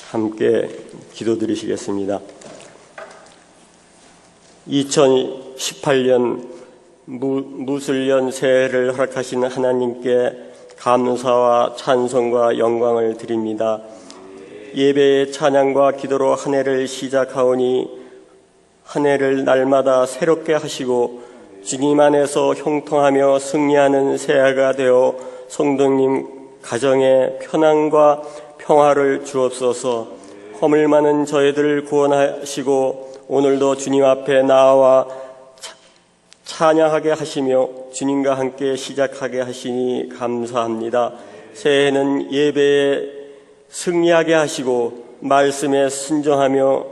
함께 기도드리시겠습니다. 2018년 무술년 새해를 허락하신 하나님께 감사와 찬송과 영광을 드립니다. 예배의 찬양과 기도로 한 해를 시작하오니 한 해를 날마다 새롭게 하시고 주님 안에서 형통하며 승리하는 새해가 되어 성도님 가정에 편안과 평화를 주옵소서. 허물 많은 저희들을 구원하시고 오늘도 주님 앞에 나와 찬양하게 하시며 주님과 함께 시작하게 하시니 감사합니다. 새해는 예배에 승리하게 하시고 말씀에 순종하며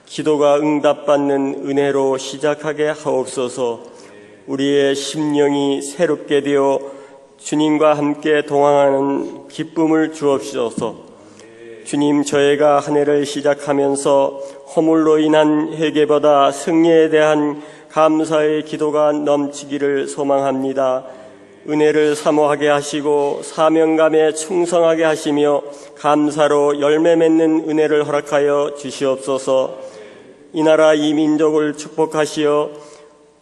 기도가 응답받는 은혜로 시작하게 하옵소서. 우리의 심령이 새롭게 되어 주님과 함께 동행하는 기쁨을 주옵소서. 주님, 저희가 한 해를 시작하면서 허물로 인한 회개보다 승리에 대한 감사의 기도가 넘치기를 소망합니다. 은혜를 사모하게 하시고 사명감에 충성하게 하시며 감사로 열매 맺는 은혜를 허락하여 주시옵소서. 이 나라 이 민족을 축복하시어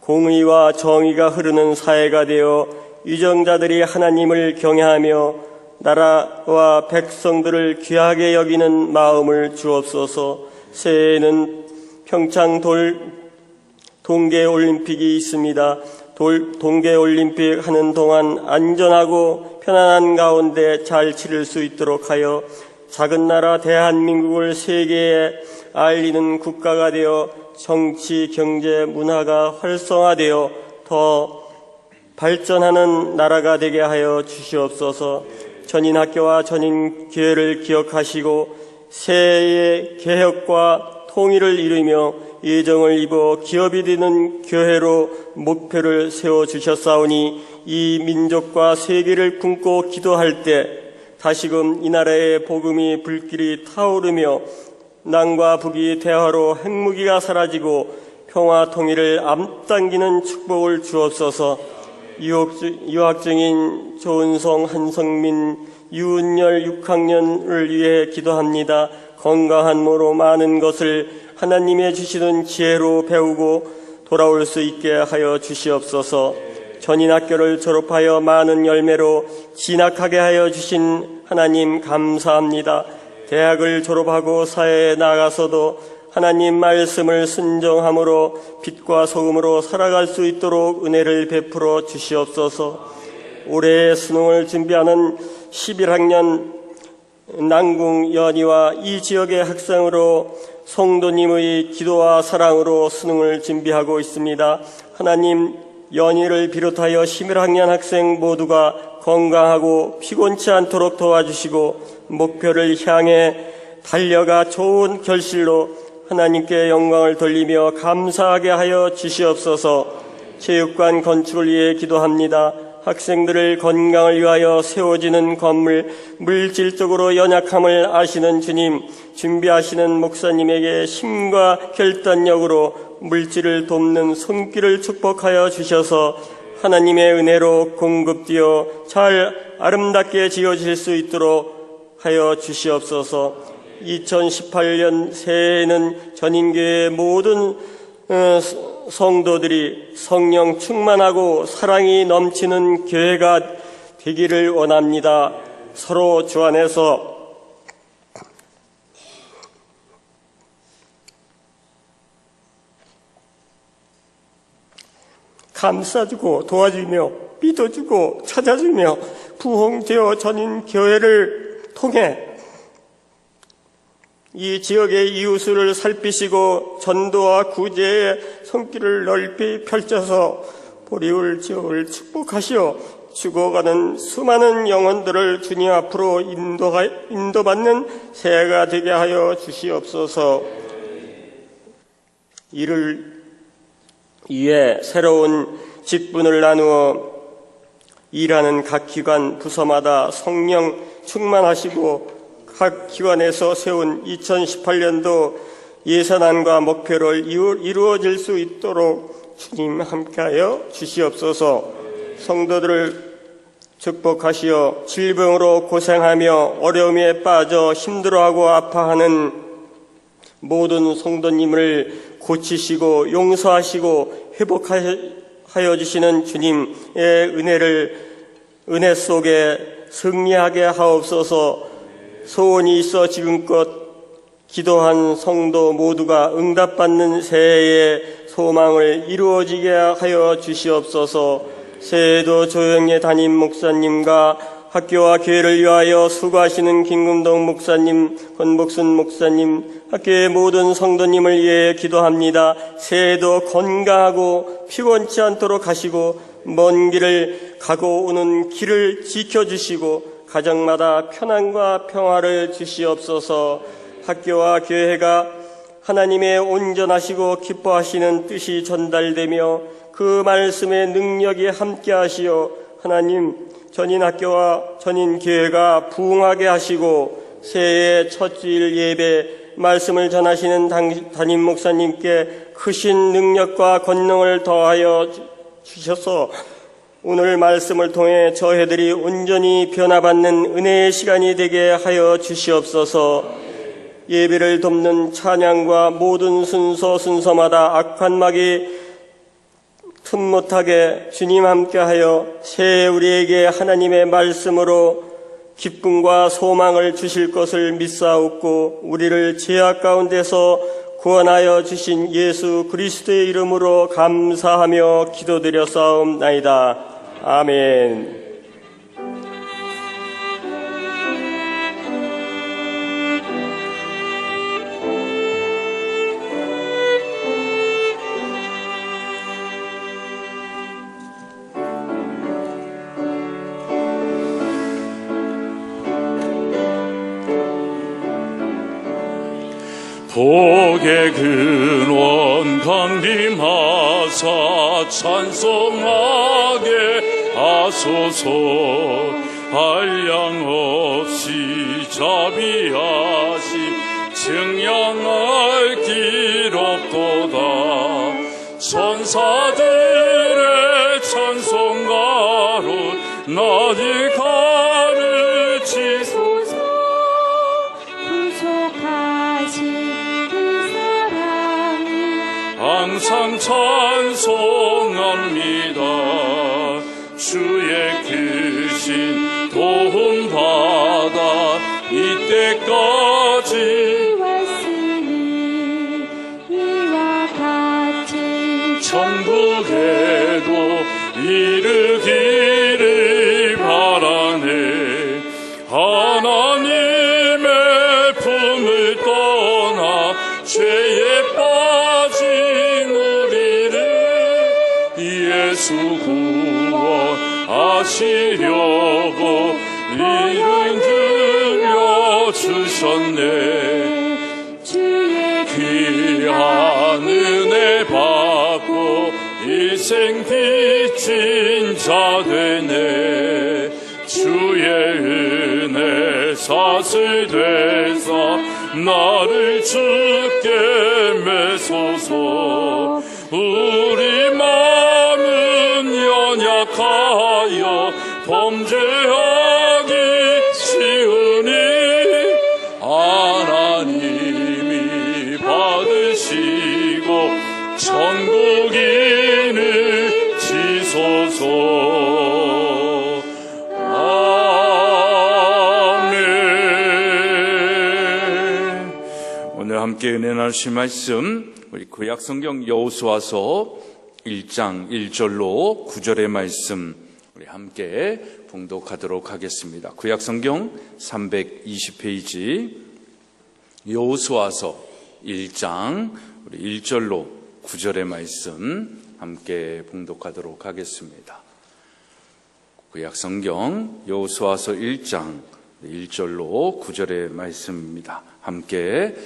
공의와 정의가 흐르는 사회가 되어 유정자들이 하나님을 경외하며 나라와 백성들을 귀하게 여기는 마음을 주옵소서. 새해에는 평창 동계올림픽이 있습니다. 동계올림픽 하는 동안 안전하고 편안한 가운데 잘 치를 수 있도록 하여 작은 나라 대한민국을 세계에 알리는 국가가 되어 정치, 경제, 문화가 활성화되어 더 발전하는 나라가 되게 하여 주시옵소서. 전인학교와 전인교회를 기억하시고 새해의 개혁과 통일을 이루며 예정을 입어 기업이 되는 교회로 목표를 세워주셨사오니 이 민족과 세계를 품고 기도할 때 다시금 이 나라의 복음이 불길이 타오르며 남과 북이 대화로 핵무기가 사라지고 평화 통일을 앞당기는 축복을 주옵소서. 유학 중인 조은성, 한성민, 유은열 6학년을 위해 기도합니다. 건강한 몸으로 많은 것을 하나님의 주시는 지혜로 배우고 돌아올 수 있게 하여 주시옵소서. 전인학교를 졸업하여 많은 열매로 진학하게 하여 주신 하나님 감사합니다. 대학을 졸업하고 사회에 나가서도 하나님 말씀을 순종함으로 빛과 소금으로 살아갈 수 있도록 은혜를 베풀어 주시옵소서. 올해 수능을 준비하는 11학년 난궁 연희와 이 지역의 학생으로 성도님의 기도와 사랑으로 수능을 준비하고 있습니다. 하나님, 연희를 비롯하여 11학년 학생 모두가 건강하고 피곤치 않도록 도와주시고 목표를 향해 달려가 좋은 결실로 하나님께 영광을 돌리며 감사하게 하여 주시옵소서. 체육관 건축을 위해 기도합니다. 학생들을 건강을 위하여 세워지는 건물, 물질적으로 연약함을 아시는 주님, 준비하시는 목사님에게 힘과 결단력으로 물질을 돕는 손길을 축복하여 주셔서 하나님의 은혜로 공급되어 잘 아름답게 지어질 수 있도록 하여 주시옵소서. 2018년 새해에는 전인교회의 모든 성도들이 성령 충만하고 사랑이 넘치는 교회가 되기를 원합니다. 서로 주 안에서 감싸주고 도와주며 믿어주고 찾아주며 부흥되어 전인 교회를 통해 이 지역의 이웃을 살피시고 전도와 구제의 손길을 넓히 펼쳐서 보리울 지역을 축복하시어 죽어가는 수많은 영혼들을 주님 앞으로 인도받는 새해가 되게 하여 주시옵소서. 이를 위해 새로운 직분을 나누어 일하는 각 기관 부서마다 성령 충만하시고 각 기관에서 세운 2018년도 예산안과 목표를 이루어질 수 있도록 주님 함께하여 주시옵소서. 성도들을 축복하시어 질병으로 고생하며 어려움에 빠져 힘들어하고 아파하는 모든 성도님을 고치시고 용서하시고 회복하여 주시는 주님의 은혜 속에 승리하게 하옵소서. 소원이 있어 지금껏 기도한 성도 모두가 응답받는 새해의 소망을 이루어지게 하여 주시옵소서. 새해에도 조영래 담임 목사님과 학교와 교회를 위하여 수고하시는 김금동 목사님, 권복순 목사님, 학교의 모든 성도님을 위해 기도합니다. 새해에도 건강하고 피곤치 않도록 하시고 먼 길을 가고 오는 길을 지켜주시고 가정마다 편안과 평화를 주시옵소서. 학교와 교회가 하나님의 온전하시고 기뻐하시는 뜻이 전달되며 그 말씀의 능력이 함께하시어 하나님 전인학교와 전인교회가 부흥하게 하시고 새해의 첫 주일 예배 말씀을 전하시는 담임 목사님께 크신 능력과 권능을 더하여 주셔서 오늘 말씀을 통해 저희들이 온전히 변화받는 은혜의 시간이 되게 하여 주시옵소서. 예배를 돕는 찬양과 모든 순서마다 악한 막이 틈 못하게 주님 함께하여 새해 우리에게 하나님의 말씀으로 기쁨과 소망을 주실 것을 믿사옵고 우리를 죄악 가운데서 구원하여 주신 예수 그리스도의 이름으로 감사하며 기도드렸사옵나이다. 아멘. 복의 근원 강림하사 찬송하게 하소서. 한량 없이 자비하시 증량할 길 없도다. 천사들의 찬송가로 나를 가르치소서. 항상 찬송합니다. 주의 크신 도움 받아 이때까지 왔으니 이와 같은 천국에도 이르기를 바라네. 하나님의 품을 떠나 죄에 빠진 예수 구원하시려고 이름 들려주셨네. 주의 귀한 은혜 받고 일생 빚진 자 되네. 주의 은혜 사슬 되사 나를 주께 매소서. 우리 마음은 연약하여 범죄하기 쉬우니 하나님이 받으시고 천국인을 지소서. 아멘. 오늘 함께 은혜 나누실 말씀 우리 구약성경 여호수아서 1장 1절로 9절의 말씀 우리 함께 봉독하도록 하겠습니다. 구약성경 320페이지 여호수아서 1장 우리 1절로 9절의 말씀 함께 봉독하도록 하겠습니다. 구약성경 여호수아서 1장 1절로 9절의 말씀입니다. 함께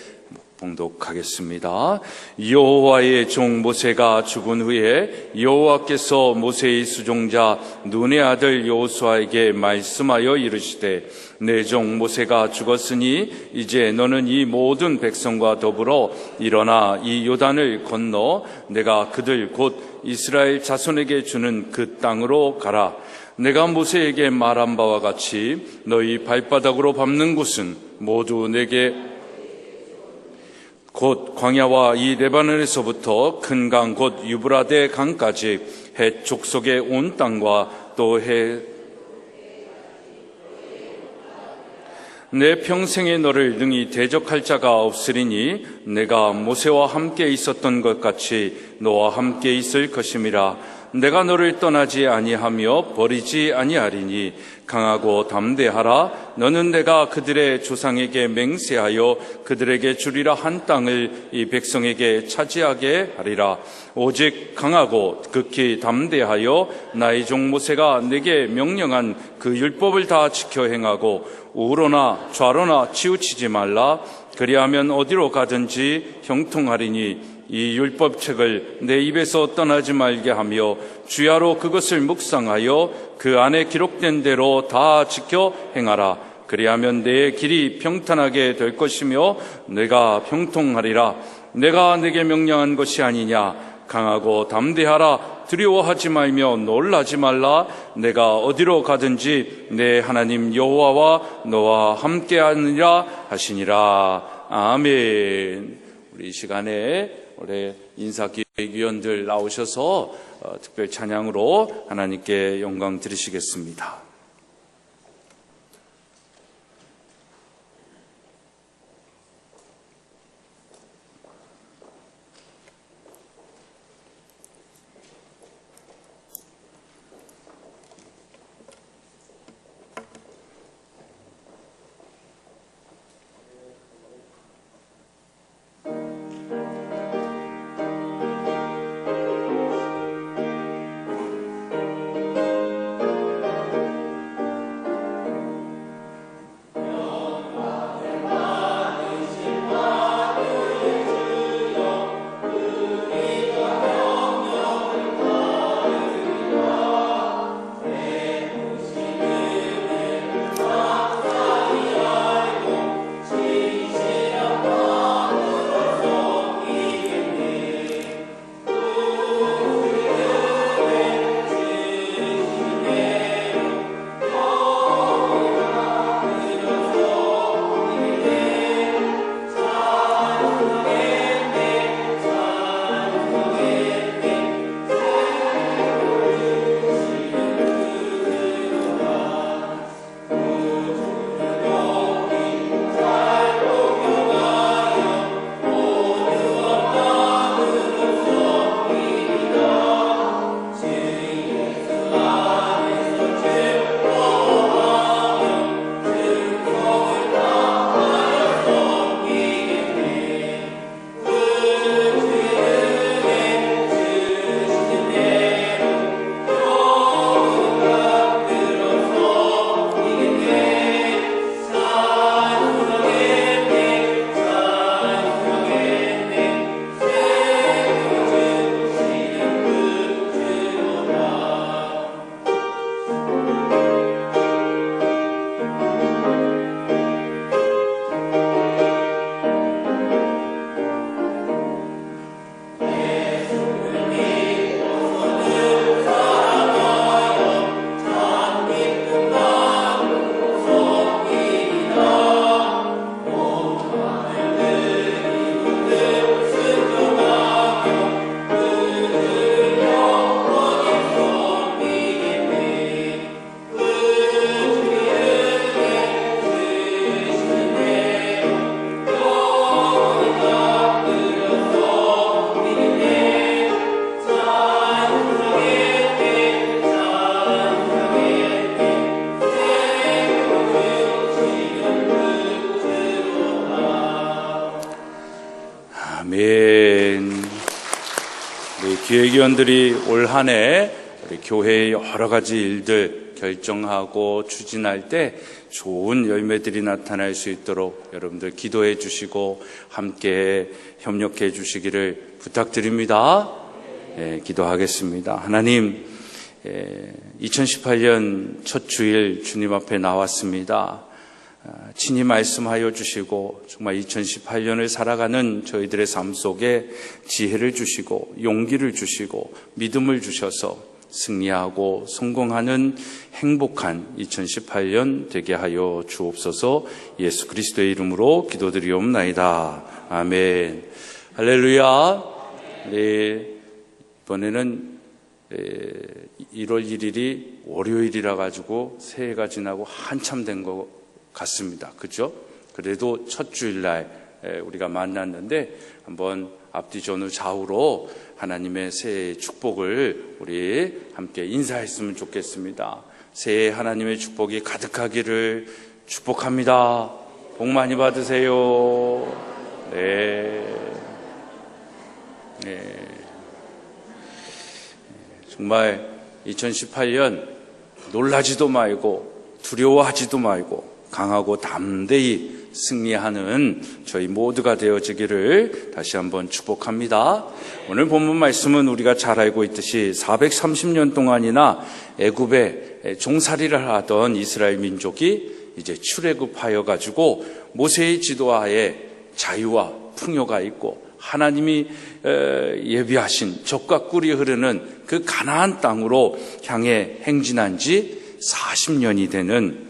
봉독하겠습니다. 여호와의 종 모세가 죽은 후에 여호와께서 모세의 수종자 눈의 아들 여호수아에게 말씀하여 이르시되 내 종 모세가 죽었으니 이제 너는 이 모든 백성과 더불어 일어나 이 요단을 건너 내가 그들 곧 이스라엘 자손에게 주는 그 땅으로 가라. 내가 모세에게 말한 바와 같이 너희 발바닥으로 밟는 곳은 모두 내게 곧 광야와 이 레바논에서부터 큰 강 곧 유브라데 강까지 헷 족속의 온 땅과 또 내 평생에 너를 능히 대적할 자가 없으리니 내가 모세와 함께 있었던 것 같이 너와 함께 있을 것임이라. 내가 너를 떠나지 아니하며 버리지 아니하리니 강하고 담대하라. 너는 내가 그들의 조상에게 맹세하여 그들에게 주리라 한 땅을 이 백성에게 차지하게 하리라. 오직 강하고 극히 담대하여 나의 종 모세가 내게 명령한 그 율법을 다 지켜 행하고 우로나 좌로나 치우치지 말라. 그리하면 어디로 가든지 형통하리니 이 율법책을 내 입에서 떠나지 말게 하며 주야로 그것을 묵상하여 그 안에 기록된 대로 다 지켜 행하라. 그리하면 내 길이 평탄하게 될 것이며 내가 형통하리라. 내가 내게 명령한 것이 아니냐. 강하고 담대하라. 두려워하지 말며 놀라지 말라. 내가 어디로 가든지 내 하나님 여호와와 너와 함께하느니라 하시니라. 아멘. 우리 이 시간에 올해 인사기획위원들 나오셔서 특별 찬양으로 하나님께 영광 드리시겠습니다. 아멘. 우리 기획위원들이 올 한 해 우리 교회의 여러 가지 일들 결정하고 추진할 때 좋은 열매들이 나타날 수 있도록 여러분들 기도해 주시고 함께 협력해 주시기를 부탁드립니다. 기도하겠습니다. 하나님, 2018년 첫 주일 주님 앞에 나왔습니다. 친히 말씀하여 주시고 정말 2018년을 살아가는 저희들의 삶 속에 지혜를 주시고 용기를 주시고 믿음을 주셔서 승리하고 성공하는 행복한 2018년 되게 하여 주옵소서. 예수 그리스도의 이름으로 기도드리옵나이다. 아멘. 할렐루야. 네, 이번에는 1월 1일이 월요일이라 가지고 새해가 지나고 한참 된 것 같습니다. 그죠? 그래도 첫 주일날 우리가 만났는데 한번 앞뒤 전후 좌우로 하나님의 새해의 축복을 우리 함께 인사했으면 좋겠습니다. 새해 하나님의 축복이 가득하기를 축복합니다. 복 많이 받으세요. 네. 정말 2018년 놀라지도 말고 두려워하지도 말고 강하고 담대히 승리하는 저희 모두가 되어지기를 다시 한번 축복합니다. 오늘 본문 말씀은 우리가 잘 알고 있듯이 430년 동안이나 애굽에 종살이를 하던 이스라엘 민족이 이제 출애굽하여 가지고 모세의 지도하에 자유와 풍요가 있고 하나님이 예비하신 젖과 꿀이 흐르는 그 가나안 땅으로 향해 행진한 지 40년이 되는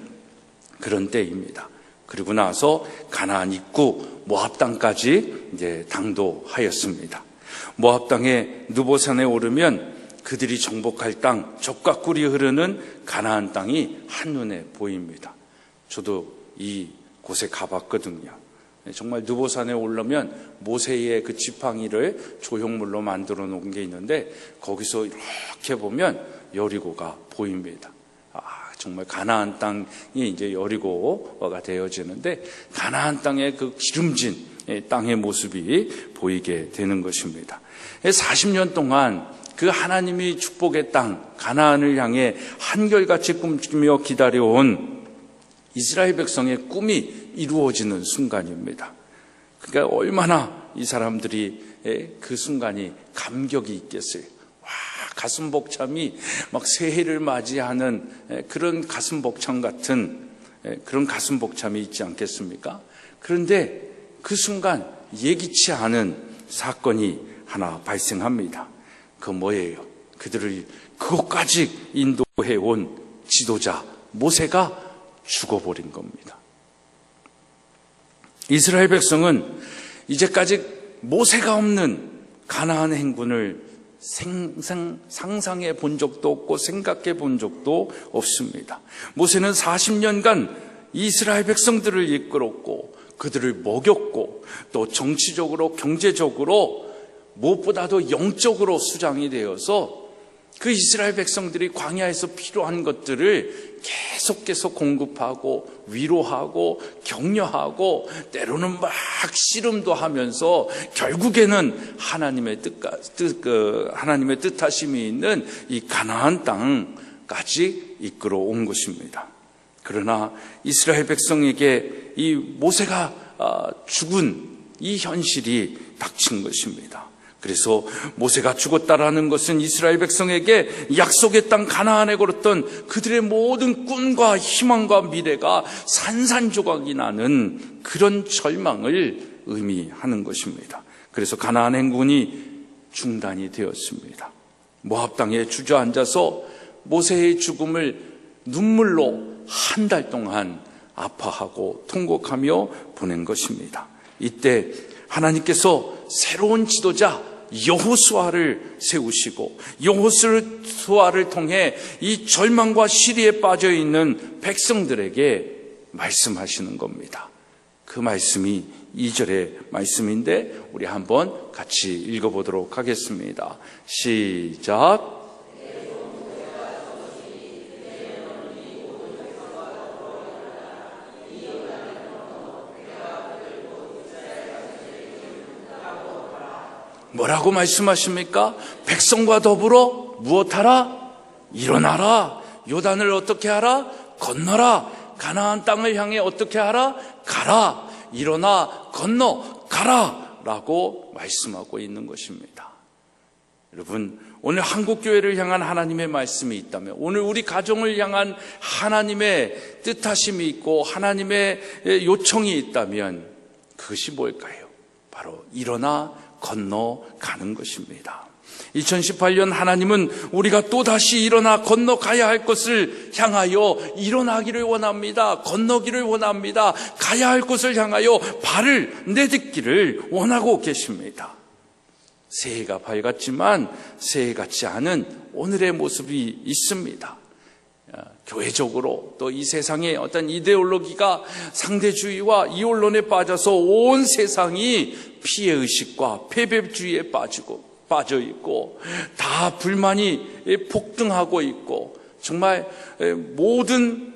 그런 때입니다. 그리고 나서 가나안 입구 모압 땅까지 이제 당도하였습니다. 모압 땅의 느보산에 오르면 그들이 정복할 땅, 젖과 꿀이 흐르는 가나안 땅이 한눈에 보입니다. 저도 이 곳에 가봤거든요. 정말 느보산에 오르면 모세의 그 지팡이를 조형물로 만들어 놓은 게 있는데 거기서 이렇게 보면 여리고가 보입니다. 정말 가나안 땅이 이제 여리고가 되어지는데 가나안 땅의 그 기름진 땅의 모습이 보이게 되는 것입니다. 40년 동안 그 하나님이 축복의 땅 가나안을 향해 한결같이 꿈꾸며 기다려온 이스라엘 백성의 꿈이 이루어지는 순간입니다. 그러니까 얼마나 이 사람들이 그 순간이 감격이 있겠어요. 가슴 벅참이 막 새해를 맞이하는 그런 가슴 벅참 같은 그런 가슴 벅참이 있지 않겠습니까? 그런데 그 순간 예기치 않은 사건이 하나 발생합니다. 그 뭐예요? 그들을 그곳까지 인도해 온 지도자 모세가 죽어버린 겁니다. 이스라엘 백성은 이제까지 모세가 없는 가나안 행군을 상상해 본 적도 없고 생각해 본 적도 없습니다. 모세는 40년간 이스라엘 백성들을 이끌었고 그들을 먹였고 또 정치적으로 경제적으로 무엇보다도 영적으로 수장이 되어서 그 이스라엘 백성들이 광야에서 필요한 것들을 계속해서 공급하고 위로하고 격려하고 때로는 막 씨름도 하면서 결국에는 하나님의 뜻하심이 있는 이 가나안 땅까지 이끌어 온 것입니다. 그러나 이스라엘 백성에게 이 모세가 죽은 이 현실이 닥친 것입니다. 그래서 모세가 죽었다라는 것은 이스라엘 백성에게 약속의 땅 가나안에 걸었던 그들의 모든 꿈과 희망과 미래가 산산조각이 나는 그런 절망을 의미하는 것입니다. 그래서 가나안 행군이 중단이 되었습니다. 모압 땅에 주저앉아서 모세의 죽음을 눈물로 한 달 동안 아파하고 통곡하며 보낸 것입니다. 이때 하나님께서 새로운 지도자 여호수아를 세우시고 여호수아를 통해 이 절망과 시리에 빠져 있는 백성들에게 말씀하시는 겁니다. 그 말씀이 2절의 말씀인데 우리 한번 같이 읽어보도록 하겠습니다. 시작. 뭐라고 말씀하십니까? 백성과 더불어 무엇하라? 일어나라. 요단을 어떻게 하라? 건너라. 가나안 땅을 향해 어떻게 하라? 가라. 일어나 건너가라 라고 말씀하고 있는 것입니다. 여러분, 오늘 한국교회를 향한 하나님의 말씀이 있다면, 오늘 우리 가정을 향한 하나님의 뜻하심이 있고 하나님의 요청이 있다면 그것이 뭘까요? 바로 일어나 건너가는 것입니다. 2018년 하나님은 우리가 또다시 일어나 건너가야 할 것을 향하여 일어나기를 원합니다. 건너기를 원합니다. 가야 할 곳을 향하여 발을 내딛기를 원하고 계십니다. 새해가 밝았지만 새해 같지 않은 오늘의 모습이 있습니다. 교회적으로 또 이 세상의 어떤 이데올로기가 상대주의와 이혼론에 빠져서 온 세상이 피해의식과 패배주의에 빠져 있고 다 불만이 폭등하고 있고 정말 모든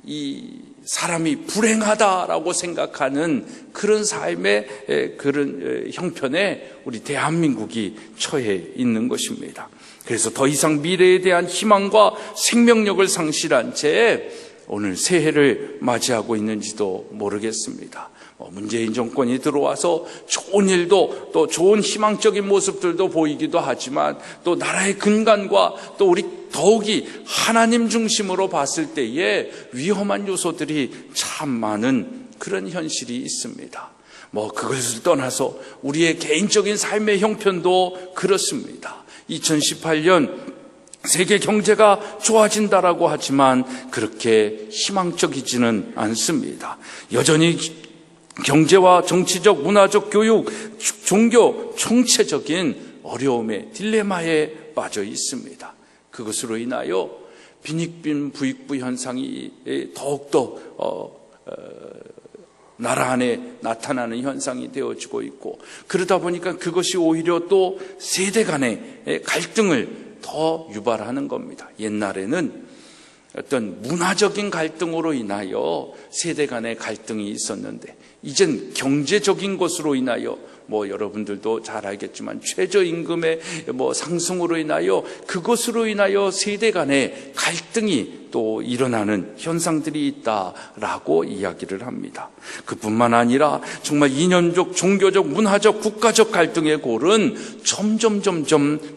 이 사람이 불행하다라고 생각하는 그런 삶의 그런 형편에 우리 대한민국이 처해 있는 것입니다. 그래서 더 이상 미래에 대한 희망과 생명력을 상실한 채 오늘 새해를 맞이하고 있는지도 모르겠습니다. 문재인 정권이 들어와서 좋은 일도 또 좋은 희망적인 모습들도 보이기도 하지만 또 나라의 근간과 또 우리 더욱이 하나님 중심으로 봤을 때에 위험한 요소들이 참 많은 그런 현실이 있습니다. 그것을 떠나서 우리의 개인적인 삶의 형편도 그렇습니다. 2018년 세계 경제가 좋아진다라고 하지만 그렇게 희망적이지는 않습니다. 여전히 경제와 정치적, 문화적, 교육, 종교, 총체적인 어려움의 딜레마에 빠져 있습니다. 그것으로 인하여 빈익빈 부익부 현상이 더욱더 나라 안에 나타나는 현상이 되어지고 있고, 그러다 보니까 그것이 오히려 또 세대 간의 갈등을 더 유발하는 겁니다. 옛날에는 어떤 문화적인 갈등으로 인하여 세대 간의 갈등이 있었는데 이젠 경제적인 것으로 인하여 여러분들도 잘 알겠지만 최저임금의 상승으로 인하여 그것으로 인하여 세대 간의 갈등이 또 일어나는 현상들이 있다라고 이야기를 합니다. 그뿐만 아니라 정말 이념적, 종교적, 문화적, 국가적 갈등의 골은 점점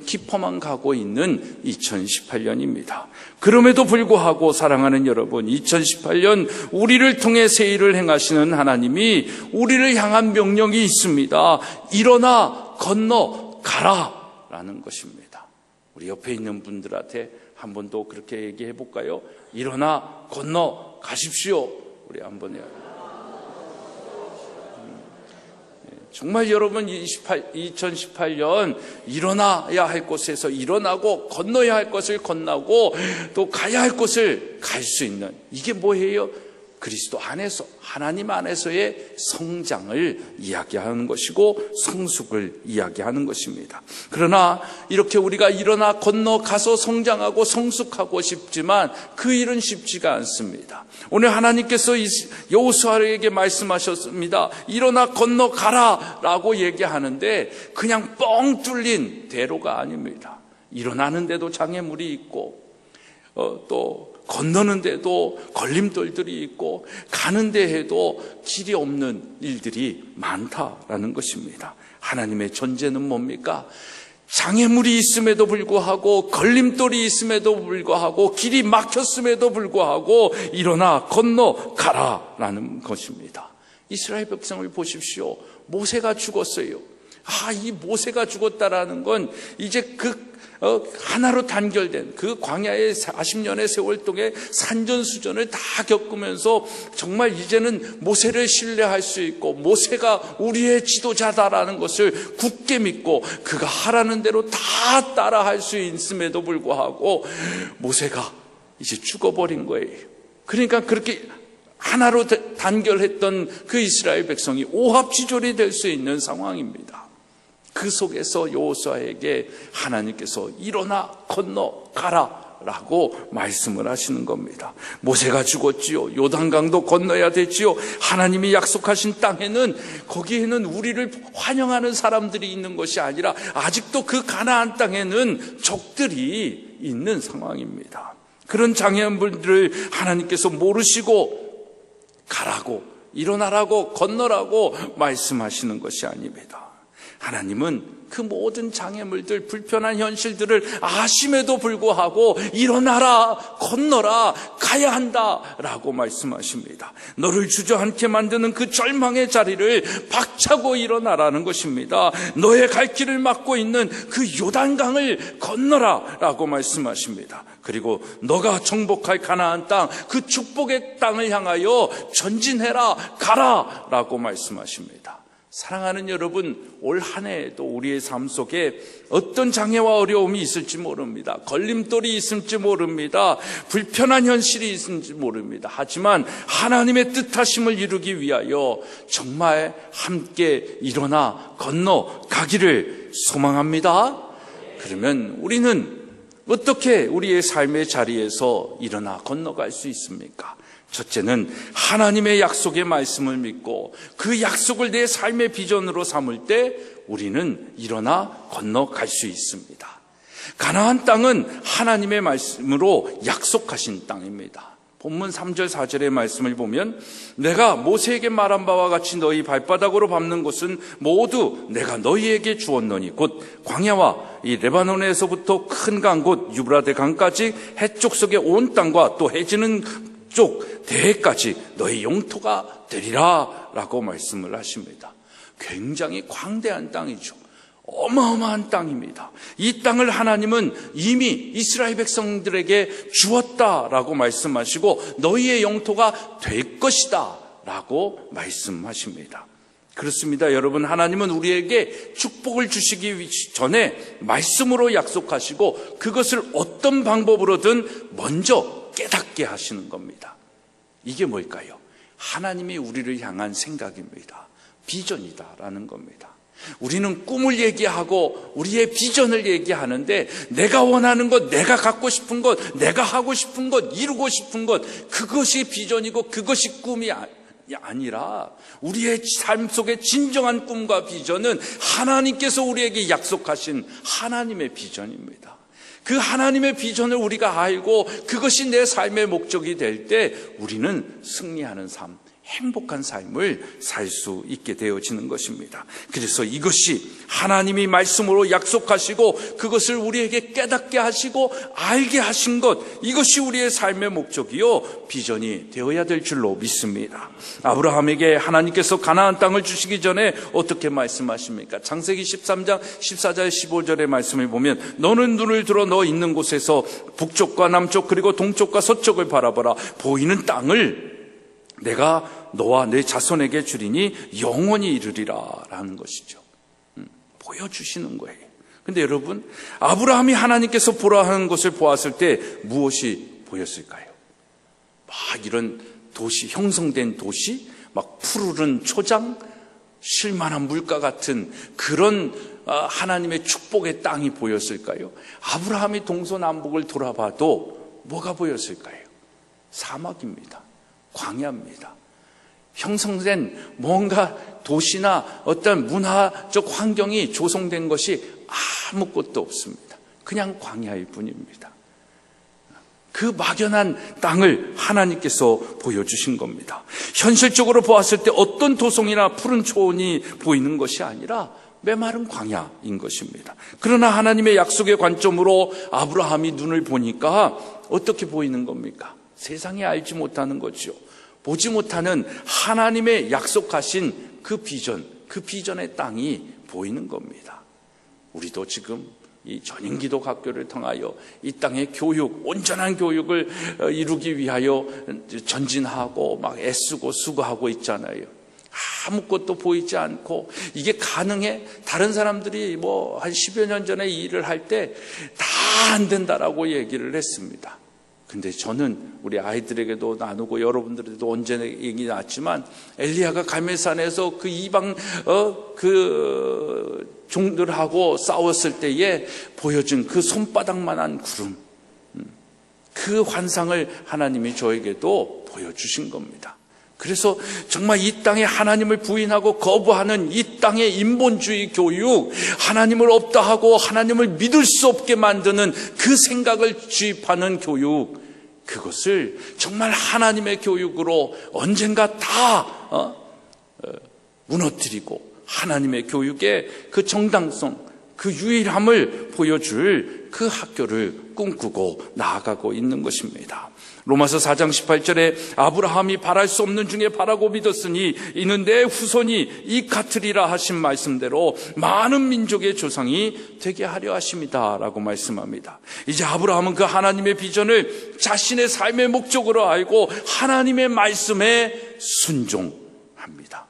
깊어만 가고 있는 2018년입니다. 그럼에도 불구하고 사랑하는 여러분, 2018년 우리를 통해 새 일을 행하시는 하나님이 우리를 향한 명령이 있습니다. 일어나 건너가라 라는 것입니다. 우리 옆에 있는 분들한테 한 번 더 그렇게 얘기해 볼까요? 일어나 건너가십시오. 우리 한번 해요. 정말 여러분 2018년 일어나야 할 곳에서 일어나고 건너야 할 것을 건너고 또 가야 할 곳을 갈 수 있는, 이게 뭐예요? 그리스도 안에서, 하나님 안에서의 성장을 이야기하는 것이고 성숙을 이야기하는 것입니다. 그러나 이렇게 우리가 일어나 건너가서 성장하고 성숙하고 싶지만 그 일은 쉽지가 않습니다. 오늘 하나님께서 여호수아에게 말씀하셨습니다. 일어나 건너가라 라고 얘기하는데 그냥 뻥 뚫린 대로가 아닙니다. 일어나는데도 장애물이 있고 또 건너는데도 걸림돌들이 있고 가는 데에도 길이 없는 일들이 많다라는 것입니다. 하나님의 존재는 뭡니까? 장애물이 있음에도 불구하고 걸림돌이 있음에도 불구하고 길이 막혔음에도 불구하고 일어나 건너가라라는 것입니다. 이스라엘 백성을 보십시오. 모세가 죽었어요. 이 모세가 죽었다라는 건 이제 하나로 단결된 그 광야의 40년의 세월 동안 산전수전을 다 겪으면서 정말 이제는 모세를 신뢰할 수 있고 모세가 우리의 지도자다라는 것을 굳게 믿고 그가 하라는 대로 다 따라할 수 있음에도 불구하고 모세가 이제 죽어버린 거예요. 그러니까 그렇게 하나로 단결했던 그 이스라엘 백성이 오합지졸이 될 수 있는 상황입니다. 그 속에서 여호수아에게 하나님께서 일어나 건너가라 라고 말씀을 하시는 겁니다. 모세가 죽었지요. 요단강도 건너야 됐지요. 하나님이 약속하신 땅에는, 거기에는 우리를 환영하는 사람들이 있는 것이 아니라 아직도 그 가나안 땅에는 적들이 있는 상황입니다. 그런 장애인분들을 하나님께서 모르시고 가라고, 일어나라고, 건너라고 말씀하시는 것이 아닙니다. 하나님은 그 모든 장애물들, 불편한 현실들을 아심에도 불구하고 일어나라, 건너라, 가야 한다라고 말씀하십니다. 너를 주저앉게 만드는 그 절망의 자리를 박차고 일어나라는 것입니다. 너의 갈 길을 막고 있는 그 요단강을 건너라라고 말씀하십니다. 그리고 너가 정복할 가나안 땅, 그 축복의 땅을 향하여 전진해라, 가라라고 말씀하십니다. 사랑하는 여러분, 올 한 해에도 우리의 삶 속에 어떤 장애와 어려움이 있을지 모릅니다. 걸림돌이 있을지 모릅니다. 불편한 현실이 있을지 모릅니다. 하지만 하나님의 뜻하심을 이루기 위하여 정말 함께 일어나 건너가기를 소망합니다. 그러면 우리는 어떻게 우리의 삶의 자리에서 일어나 건너갈 수 있습니까? 첫째는 하나님의 약속의 말씀을 믿고 그 약속을 내 삶의 비전으로 삼을 때 우리는 일어나 건너갈 수 있습니다. 가나안 땅은 하나님의 말씀으로 약속하신 땅입니다. 본문 3절 4절의 말씀을 보면 내가 모세에게 말한 바와 같이 너희 발바닥으로 밟는 곳은 모두 내가 너희에게 주었노니 곧 광야와 이 레바논에서부터 큰 강 곧 유브라데 강까지 해쪽 속의 온 땅과 또 해지는 쪽 대해까지 너희 영토가 되리라 라고 말씀을 하십니다. 굉장히 광대한 땅이죠. 어마어마한 땅입니다. 이 땅을 하나님은 이미 이스라엘 백성들에게 주었다라고 말씀하시고 너희의 영토가 될 것이다 라고 말씀하십니다. 그렇습니다. 여러분, 하나님은 우리에게 축복을 주시기 전에 말씀으로 약속하시고 그것을 어떤 방법으로든 먼저 깨닫게 하시는 겁니다. 이게 뭘까요? 하나님이 우리를 향한 생각입니다. 비전이다라는 겁니다. 우리는 꿈을 얘기하고 우리의 비전을 얘기하는데 내가 원하는 것, 내가 갖고 싶은 것, 내가 하고 싶은 것, 이루고 싶은 것, 그것이 비전이고 그것이 꿈이 아니라 우리의 삶 속의 진정한 꿈과 비전은 하나님께서 우리에게 약속하신 하나님의 비전입니다. 그 하나님의 비전을 우리가 알고 그것이 내 삶의 목적이 될 때 우리는 승리하는 삶, 행복한 삶을 살 수 있게 되어지는 것입니다. 그래서 이것이 하나님이 말씀으로 약속하시고 그것을 우리에게 깨닫게 하시고 알게 하신 것, 이것이 우리의 삶의 목적이요 비전이 되어야 될 줄로 믿습니다. 아브라함에게 하나님께서 가나안 땅을 주시기 전에 어떻게 말씀하십니까? 창세기 13장 14절 15절의 말씀을 보면 너는 눈을 들어 너 있는 곳에서 북쪽과 남쪽 그리고 동쪽과 서쪽을 바라보라. 보이는 땅을 내가 너와 내 자손에게 주리니 영원히 이르리라 라는 것이죠. 보여주시는 거예요. 근데 여러분, 아브라함이 하나님께서 보라 하는 것을 보았을 때 무엇이 보였을까요? 막 이런 도시, 형성된 도시, 막 푸르른 초장, 쉴만한 물가 같은 그런 하나님의 축복의 땅이 보였을까요? 아브라함이 동서남북을 돌아봐도 뭐가 보였을까요? 사막입니다. 광야입니다. 형성된 뭔가 도시나 어떤 문화적 환경이 조성된 것이 아무것도 없습니다. 그냥 광야일 뿐입니다. 그 막연한 땅을 하나님께서 보여주신 겁니다. 현실적으로 보았을 때 어떤 도성이나 푸른 초원이 보이는 것이 아니라 메마른 광야인 것입니다. 그러나 하나님의 약속의 관점으로 아브라함이 눈을 보니까 어떻게 보이는 겁니까? 세상에 알지 못하는 거죠. 보지 못하는 하나님의 약속하신 그 비전, 그 비전의 땅이 보이는 겁니다. 우리도 지금 이 전인기독학교를 통하여 이 땅의 교육, 온전한 교육을 이루기 위하여 전진하고 막 애쓰고 수고하고 있잖아요. 아무것도 보이지 않고 이게 가능해? 다른 사람들이 뭐 한 10여 년 전에 이 일을 할 때 다 안 된다라고 얘기를 했습니다. 근데 저는 우리 아이들에게도 나누고 여러분들에게도 언제나 얘기 나왔지만 엘리야가 갈멜산에서 그 이방 그 종들하고 싸웠을 때에 보여준 그 손바닥만한 구름, 그 환상을 하나님이 저에게도 보여주신 겁니다. 그래서 정말 이 땅에 하나님을 부인하고 거부하는 이 땅의 인본주의 교육, 하나님을 없다 하고 하나님을 믿을 수 없게 만드는 그 생각을 주입하는 교육, 그것을 정말 하나님의 교육으로 언젠가 다 무너뜨리고 하나님의 교육의 그 정당성, 그 유일함을 보여줄 그 학교를 꿈꾸고 나아가고 있는 것입니다. 로마서 4장 18절에 아브라함이 바랄 수 없는 중에 바라고 믿었으니 이는 내 후손이 이 같으리라 하신 말씀대로 많은 민족의 조상이 되게 하려 하심이다 라고 말씀합니다. 이제 아브라함은 그 하나님의 비전을 자신의 삶의 목적으로 알고 하나님의 말씀에 순종합니다.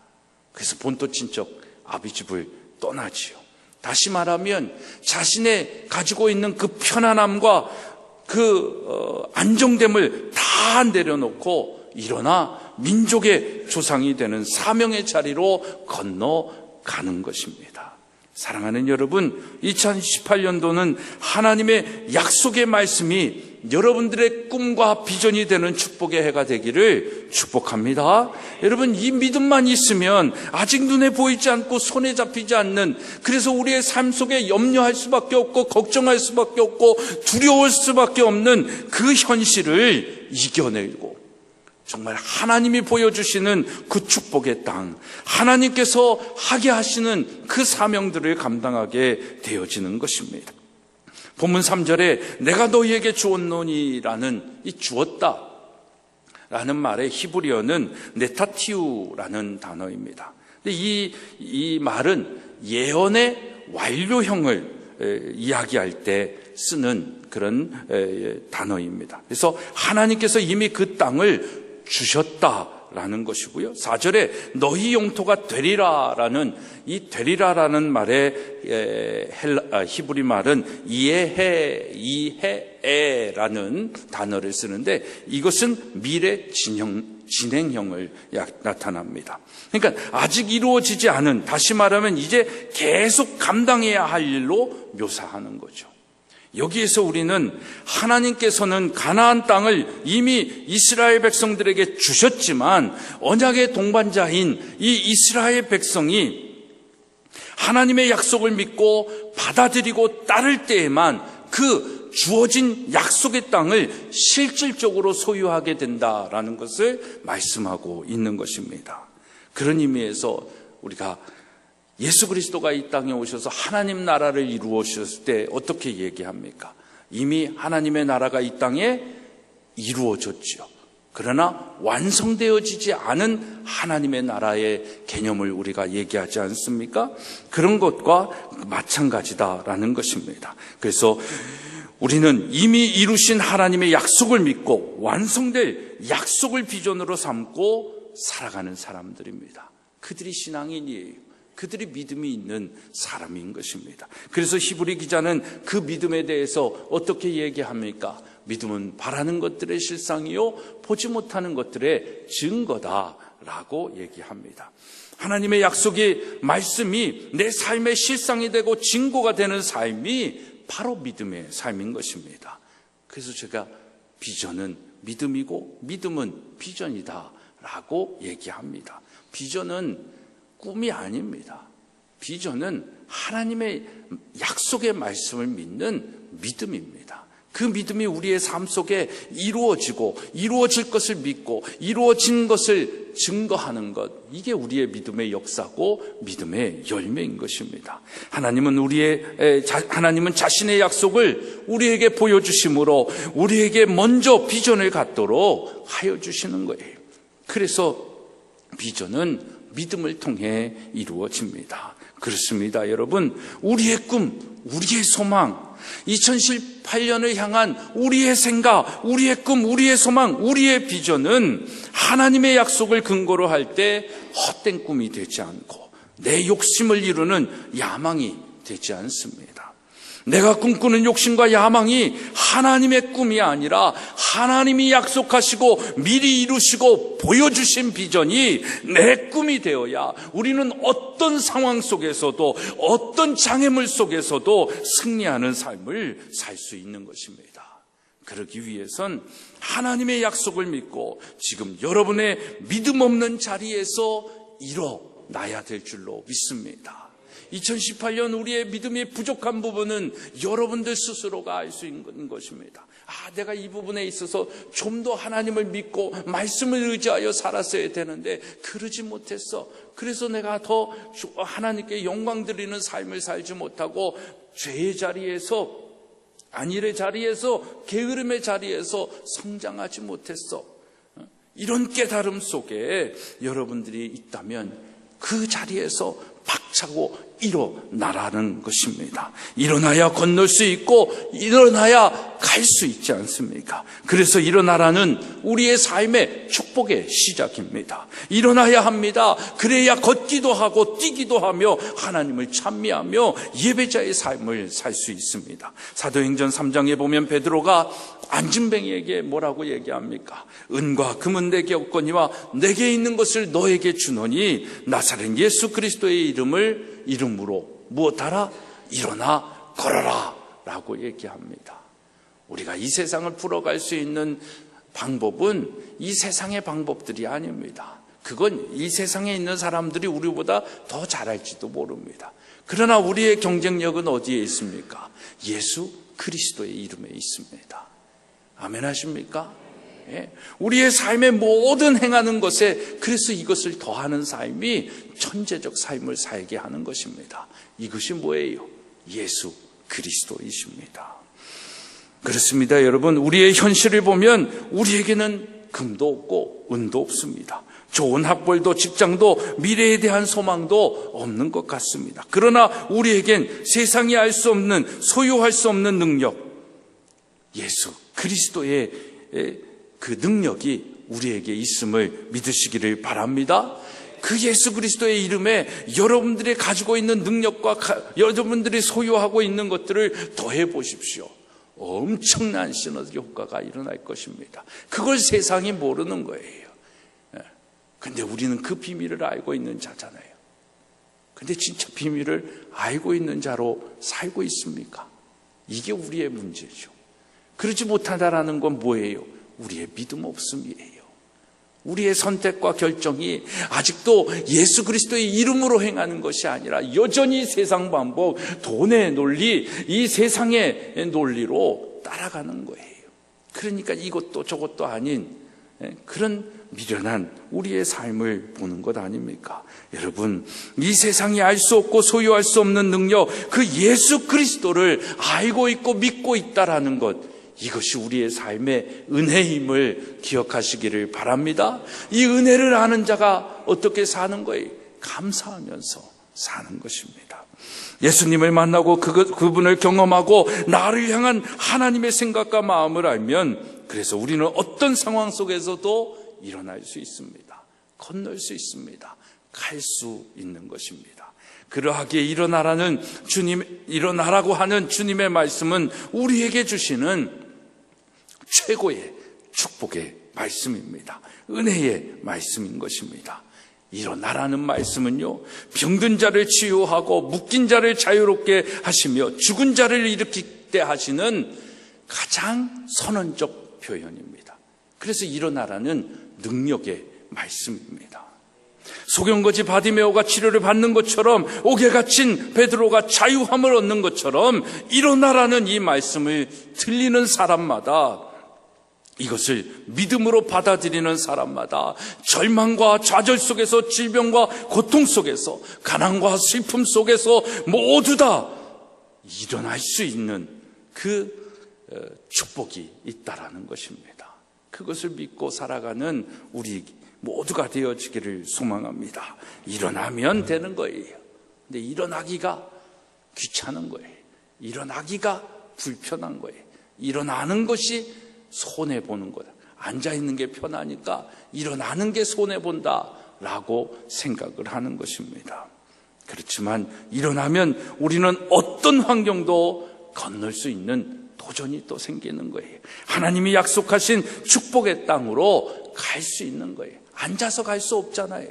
그래서 본토 친척 아비집을 떠나지요. 다시 말하면 자신의 가지고 있는 그 편안함과 그 안정됨을 다 내려놓고 일어나 민족의 조상이 되는 사명의 자리로 건너가는 것입니다. 사랑하는 여러분, 2018년도는 하나님의 약속의 말씀이 여러분들의 꿈과 비전이 되는 축복의 해가 되기를 축복합니다. 여러분, 이 믿음만 있으면 아직 눈에 보이지 않고 손에 잡히지 않는, 그래서 우리의 삶 속에 염려할 수밖에 없고 걱정할 수밖에 없고 두려울 수밖에 없는 그 현실을 이겨내고 정말 하나님이 보여주시는 그 축복의 땅, 하나님께서 하게 하시는 그 사명들을 감당하게 되어지는 것입니다. 본문 3절에 내가 너희에게 주었노니라는 이 주었다 라는 말의 히브리어는 네타티우라는 단어입니다. 근데 이 말은 예언의 완료형을 이야기할 때 쓰는 그런 단어입니다. 그래서 하나님께서 이미 그 땅을 주셨다라는 것이고요. 4절에 너희 영토가 되리라라는 이 되리라라는 말의 히브리 말은 이해에라는 단어를 쓰는데 이것은 미래 진행형을 나타납니다. 그러니까 아직 이루어지지 않은, 다시 말하면 이제 계속 감당해야 할 일로 묘사하는 거죠. 여기에서 우리는 하나님께서는 가나안 땅을 이미 이스라엘 백성들에게 주셨지만 언약의 동반자인 이 이스라엘 백성이 하나님의 약속을 믿고 받아들이고 따를 때에만 그 주어진 약속의 땅을 실질적으로 소유하게 된다라는 것을 말씀하고 있는 것입니다. 그런 의미에서 우리가 예수 그리스도가 이 땅에 오셔서 하나님 나라를 이루어주셨을 때 어떻게 얘기합니까? 이미 하나님의 나라가 이 땅에 이루어졌지요. 그러나 완성되어지지 않은 하나님의 나라의 개념을 우리가 얘기하지 않습니까? 그런 것과 마찬가지다라는 것입니다. 그래서 우리는 이미 이루신 하나님의 약속을 믿고 완성될 약속을 비전으로 삼고 살아가는 사람들입니다. 그들이 신앙인이에요. 그들이 믿음이 있는 사람인 것입니다. 그래서 히브리 기자는 그 믿음에 대해서 어떻게 얘기합니까? 믿음은 바라는 것들의 실상이요 보지 못하는 것들의 증거다라고 얘기합니다. 하나님의 약속의 말씀이 내 삶의 실상이 되고 증거가 되는 삶이 바로 믿음의 삶인 것입니다. 그래서 제가 비전은 믿음이고 믿음은 비전이다라고 얘기합니다. 비전은 꿈이 아닙니다. 비전은 하나님의 약속의 말씀을 믿는 믿음입니다. 그 믿음이 우리의 삶 속에 이루어지고 이루어질 것을 믿고 이루어진 것을 증거하는 것, 이게 우리의 믿음의 역사고 믿음의 열매인 것입니다. 하나님은 자신의 약속을 우리에게 보여주심으로 우리에게 먼저 비전을 갖도록 하여 주시는 거예요. 그래서 비전은 믿음을 통해 이루어집니다. 그렇습니다, 여러분. 우리의 꿈, 우리의 소망, 2018년을 향한 우리의 생각, 우리의 꿈, 우리의 소망, 우리의 비전은 하나님의 약속을 근거로 할 때 헛된 꿈이 되지 않고 내 욕심을 이루는 야망이 되지 않습니다. 내가 꿈꾸는 욕심과 야망이 하나님의 꿈이 아니라 하나님이 약속하시고 미리 이루시고 보여주신 비전이 내 꿈이 되어야 우리는 어떤 상황 속에서도 어떤 장애물 속에서도 승리하는 삶을 살 수 있는 것입니다. 그러기 위해선 하나님의 약속을 믿고 지금 여러분의 믿음 없는 자리에서 일어나야 될 줄로 믿습니다. 2018년 우리의 믿음이 부족한 부분은 여러분들 스스로가 알 수 있는 것입니다. 내가 이 부분에 있어서 좀 더 하나님을 믿고 말씀을 의지하여 살았어야 되는데 그러지 못했어. 그래서 내가 더 하나님께 영광 드리는 삶을 살지 못하고 죄의 자리에서, 안일의 자리에서, 게으름의 자리에서 성장하지 못했어. 이런 깨달음 속에 여러분들이 있다면 그 자리에서 박차고 일어나라는 것입니다. 일어나야 건널 수 있고 일어나야 갈 수 있지 않습니까? 그래서 일어나라는 우리의 삶의 축복의 시작입니다. 일어나야 합니다. 그래야 걷기도 하고 뛰기도 하며 하나님을 찬미하며 예배자의 삶을 살 수 있습니다. 사도행전 3장에 보면 베드로가 안진뱅이에게 뭐라고 얘기합니까? 은과 금은 내게 없거니와 내게 있는 것을 너에게 주노니 나사렛 예수 그리스도의 이름으로 무엇하라? 일어나 걸어라 라고 얘기합니다. 우리가 이 세상을 풀어갈 수 있는 방법은 이 세상의 방법들이 아닙니다. 그건 이 세상에 있는 사람들이 우리보다 더 잘할지도 모릅니다. 그러나 우리의 경쟁력은 어디에 있습니까? 예수 그리스도의 이름에 있습니다. 아멘 하십니까? 예. 우리의 삶의 모든 행하는 것에 그래서 이것을 더하는 삶이 천재적 삶을 살게 하는 것입니다. 이것이 뭐예요? 예수 그리스도이십니다. 그렇습니다. 여러분, 우리의 현실을 보면 우리에게는 금도 없고 은도 없습니다. 좋은 학벌도 직장도 미래에 대한 소망도 없는 것 같습니다. 그러나 우리에겐 세상이 알 수 없는, 소유할 수 없는 능력, 예수 그리스도의 그 능력이 우리에게 있음을 믿으시기를 바랍니다. 그 예수 그리스도의 이름에 여러분들이 가지고 있는 능력과 여러분들이 소유하고 있는 것들을 더해 보십시오. 엄청난 시너지 효과가 일어날 것입니다. 그걸 세상이 모르는 거예요. 근데 우리는 그 비밀을 알고 있는 자잖아요. 근데 진짜 비밀을 알고 있는 자로 살고 있습니까? 이게 우리의 문제죠. 그러지 못하다라는 건 뭐예요? 우리의 믿음 없음이에요. 우리의 선택과 결정이 아직도 예수 그리스도의 이름으로 행하는 것이 아니라 여전히 세상 방법, 돈의 논리, 이 세상의 논리로 따라가는 거예요. 그러니까 이것도 저것도 아닌 그런 미련한 우리의 삶을 보는 것 아닙니까? 여러분, 이 세상이 알 수 없고 소유할 수 없는 능력, 그 예수 그리스도를 알고 있고 믿고 있다라는 것, 이것이 우리의 삶의 은혜임을 기억하시기를 바랍니다. 이 은혜를 아는 자가 어떻게 사는 거예요? 감사하면서 사는 것입니다. 예수님을 만나고 그분을 경험하고 나를 향한 하나님의 생각과 마음을 알면 그래서 우리는 어떤 상황 속에서도 일어날 수 있습니다. 건널 수 있습니다. 갈 수 있는 것입니다. 그러하기에 일어나라고 하는 주님의 말씀은 우리에게 주시는 최고의 축복의 말씀입니다. 은혜의 말씀인 것입니다. 일어나라는 말씀은요, 병든 자를 치유하고 묶인 자를 자유롭게 하시며 죽은 자를 일으킬 때 하시는 가장 선언적 표현입니다. 그래서 일어나라는 능력의 말씀입니다. 소경거지 바디메오가 치료를 받는 것처럼 옥에 갇힌 베드로가 자유함을 얻는 것처럼 일어나라는 이 말씀을 들리는 사람마다, 이것을 믿음으로 받아들이는 사람마다 절망과 좌절 속에서, 질병과 고통 속에서, 가난과 슬픔 속에서 모두 다 일어날 수 있는 그 축복이 있다라는 것입니다. 그것을 믿고 살아가는 우리 모두가 되어지기를 소망합니다. 일어나면 되는 거예요. 근데 일어나기가 귀찮은 거예요. 일어나기가 불편한 거예요. 일어나는 것이 손해보는 거다. 앉아있는 게 편하니까 일어나는 게 손해본다라고 생각을 하는 것입니다. 그렇지만 일어나면 우리는 어떤 환경도 건널 수 있는 도전이 또 생기는 거예요. 하나님이 약속하신 축복의 땅으로 갈 수 있는 거예요. 앉아서 갈 수 없잖아요.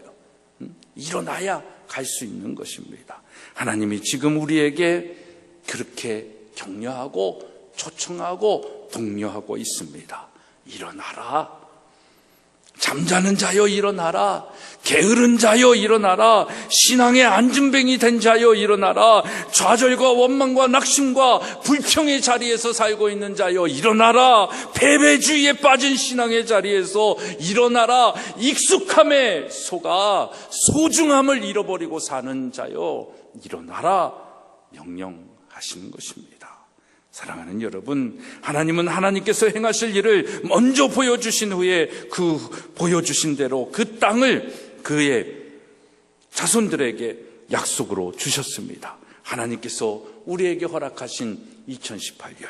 일어나야 갈 수 있는 것입니다. 하나님이 지금 우리에게 그렇게 격려하고 초청하고 독려하고 있습니다. 일어나라. 잠자는 자여 일어나라. 게으른 자여 일어나라. 신앙의 안진뱅이 된 자여 일어나라. 좌절과 원망과 낙심과 불평의 자리에서 살고 있는 자여 일어나라. 패배주의에 빠진 신앙의 자리에서 일어나라. 익숙함에 속아 소중함을 잃어버리고 사는 자여 일어나라. 명령하시는 것입니다. 사랑하는 여러분, 하나님은 하나님께서 행하실 일을 먼저 보여주신 후에 그 보여주신 대로 그 땅을 그의 자손들에게 약속으로 주셨습니다. 하나님께서 우리에게 허락하신 2018년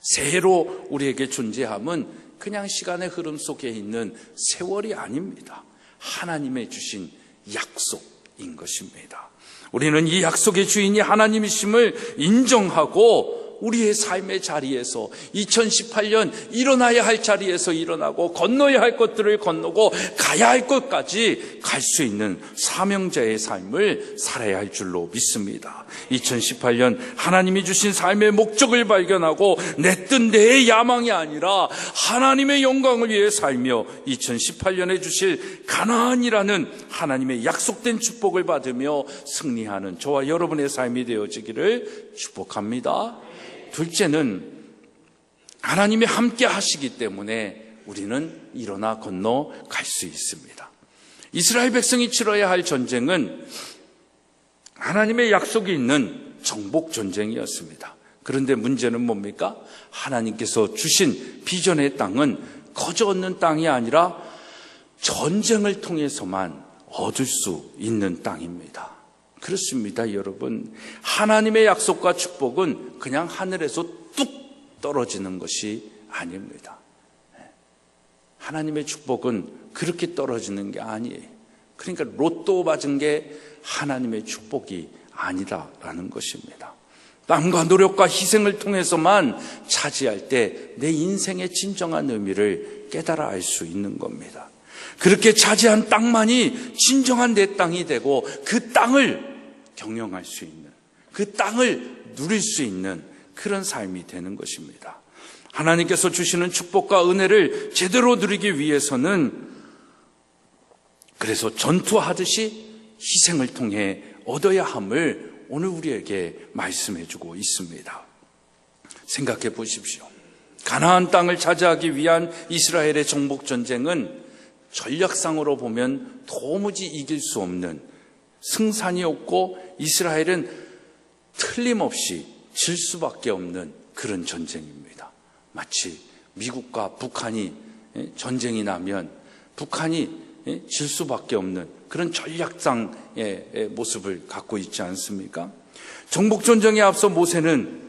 새해로 우리에게 존재함은 그냥 시간의 흐름 속에 있는 세월이 아닙니다. 하나님의 주신 약속인 것입니다. 우리는 이 약속의 주인이 하나님이심을 인정하고 우리의 삶의 자리에서 2018년 일어나야 할 자리에서 일어나고 건너야 할 것들을 건너고 가야 할 것까지 갈 수 있는 사명자의 삶을 살아야 할 줄로 믿습니다. 2018년 하나님이 주신 삶의 목적을 발견하고 내 뜻 내 야망이 아니라 하나님의 영광을 위해 살며 2018년에 주실 가나안이라는 하나님의 약속된 축복을 받으며 승리하는 저와 여러분의 삶이 되어지기를 축복합니다. 둘째는 하나님이 함께 하시기 때문에 우리는 일어나 건너갈 수 있습니다. 이스라엘 백성이 치러야 할 전쟁은 하나님의 약속이 있는 정복 전쟁이었습니다. 그런데 문제는 뭡니까? 하나님께서 주신 비전의 땅은 거저 얻는 땅이 아니라 전쟁을 통해서만 얻을 수 있는 땅입니다. 그렇습니다, 여러분. 하나님의 약속과 축복은 그냥 하늘에서 뚝 떨어지는 것이 아닙니다. 하나님의 축복은 그렇게 떨어지는 게 아니에요. 그러니까 로또 맞은 게 하나님의 축복이 아니다라는 것입니다. 땀과 노력과 희생을 통해서만 차지할 때 내 인생의 진정한 의미를 깨달아 알 수 있는 겁니다. 그렇게 차지한 땅만이 진정한 내 땅이 되고 그 땅을 경영할 수 있는, 그 땅을 누릴 수 있는 그런 삶이 되는 것입니다. 하나님께서 주시는 축복과 은혜를 제대로 누리기 위해서는 그래서 전투하듯이 희생을 통해 얻어야 함을 오늘 우리에게 말씀해 주고 있습니다. 생각해 보십시오. 가나안 땅을 차지하기 위한 이스라엘의 정복 전쟁은 전략상으로 보면 도무지 이길 수 없는 승산이 없고 이스라엘은 틀림없이 질 수밖에 없는 그런 전쟁입니다. 마치 미국과 북한이 전쟁이 나면 북한이 질 수밖에 없는 그런 전략상의 모습을 갖고 있지 않습니까? 정복전쟁에 앞서 모세는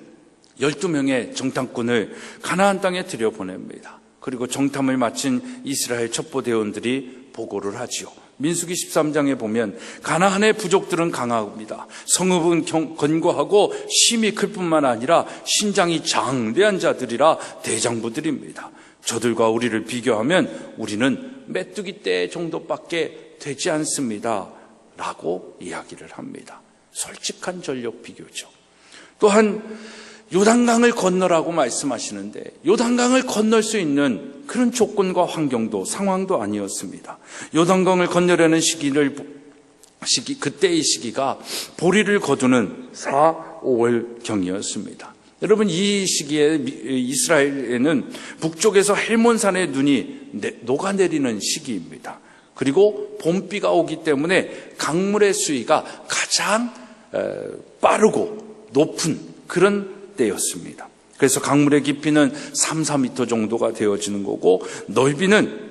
12명의 정탐꾼을 가나안 땅에 들여보냅니다. 그리고 정탐을 마친 이스라엘 첩보대원들이 보고를 하지요. 민수기 13장에 보면 가나안의 부족들은 강합니다. 성읍은 견고하고 힘이 클 뿐만 아니라 신장이 장대한 자들이라 대장부들입니다. 저들과 우리를 비교하면 우리는 메뚜기 떼 정도밖에 되지 않습니다. 라고 이야기를 합니다. 솔직한 전력 비교죠. 또한 요단강을 건너라고 말씀하시는데 요단강을 건널 수 있는 그런 조건과 환경도 상황도 아니었습니다. 요단강을 건너려는 그때의 시기가 보리를 거두는 4, 5월경이었습니다. 여러분, 이 시기에 이스라엘에는 북쪽에서 헬몬산의 눈이 녹아내리는 시기입니다. 그리고 봄비가 오기 때문에 강물의 수위가 가장 빠르고 높은 그런 때였습니다. 그래서 강물의 깊이는 3, 4m 정도가 되어지는 거고 넓이는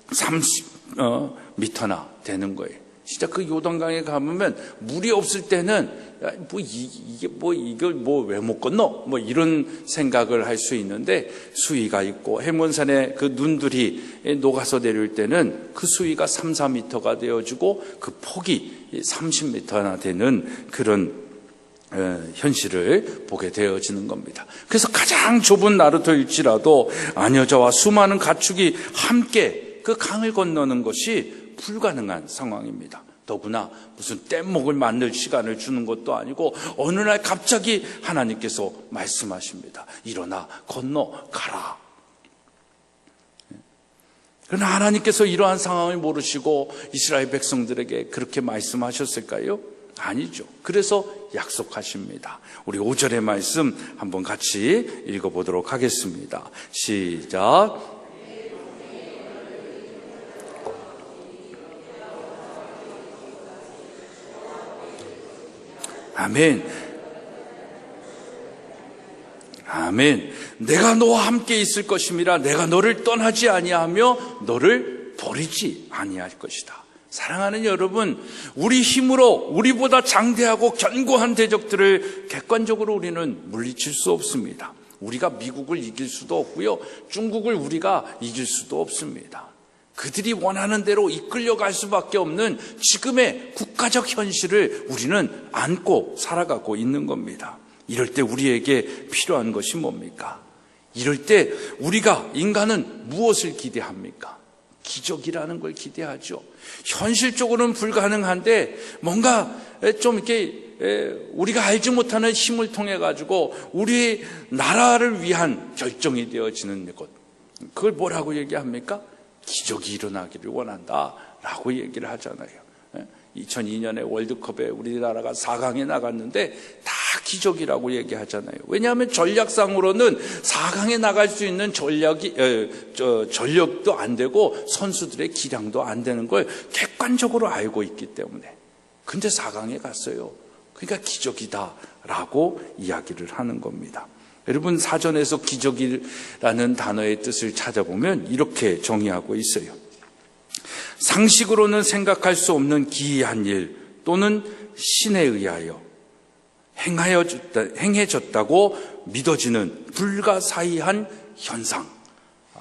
30m나 되는 거예요. 진짜 그 요단강에 가보면 물이 없을 때는 이걸 왜 못 건너? 이런 생각을 할 수 있는데 수위가 있고 해몬산의 그 눈들이 녹아서 내릴 때는 그 수위가 3, 4m가 되어지고 그 폭이 30m나 되는 그런 현실을 보게 되어지는 겁니다. 그래서 가장 좁은 나루터일지라도 아녀자와 수많은 가축이 함께 그 강을 건너는 것이 불가능한 상황입니다. 더구나 무슨 뗏목을 만들 시간을 주는 것도 아니고 어느 날 갑자기 하나님께서 말씀하십니다. 일어나 건너가라. 그러나 하나님께서 이러한 상황을 모르시고 이스라엘 백성들에게 그렇게 말씀하셨을까요? 아니죠. 그래서 약속하십니다. 우리 5절의 말씀 한번 같이 읽어보도록 하겠습니다. 시작. 아멘. 아멘. 내가 너와 함께 있을 것임이라. 내가 너를 떠나지 아니하며 너를 버리지 아니할 것이다. 사랑하는 여러분, 우리 힘으로 우리보다 장대하고 견고한 대적들을 객관적으로 우리는 물리칠 수 없습니다. 우리가 미국을 이길 수도 없고요, 중국을 우리가 이길 수도 없습니다. 그들이 원하는 대로 이끌려갈 수밖에 없는 지금의 국가적 현실을 우리는 안고 살아가고 있는 겁니다. 이럴 때 우리에게 필요한 것이 뭡니까? 이럴 때 우리가 인간은 무엇을 기대합니까? 기적이라는 걸 기대하죠. 현실적으로는 불가능한데 뭔가 좀 이렇게 우리가 알지 못하는 힘을 통해 가지고 우리 나라를 위한 결정이 되어지는 것, 그걸 뭐라고 얘기합니까? 기적이 일어나기를 원한다라고 얘기를 하잖아요. 2002년에 월드컵에 우리나라가 4강에 나갔는데 다 기적이라고 얘기하잖아요. 왜냐하면 전략상으로는 4강에 나갈 수 있는 전력도 안 되고 선수들의 기량도 안 되는 걸 객관적으로 알고 있기 때문에. 근데 4강에 갔어요. 그러니까 기적이다라고 이야기를 하는 겁니다. 여러분, 사전에서 기적이라는 단어의 뜻을 찾아보면 이렇게 정의하고 있어요. 상식으로는 생각할 수 없는 기이한 일 또는 신에 의하여 행해졌다고 믿어지는 불가사의한 현상.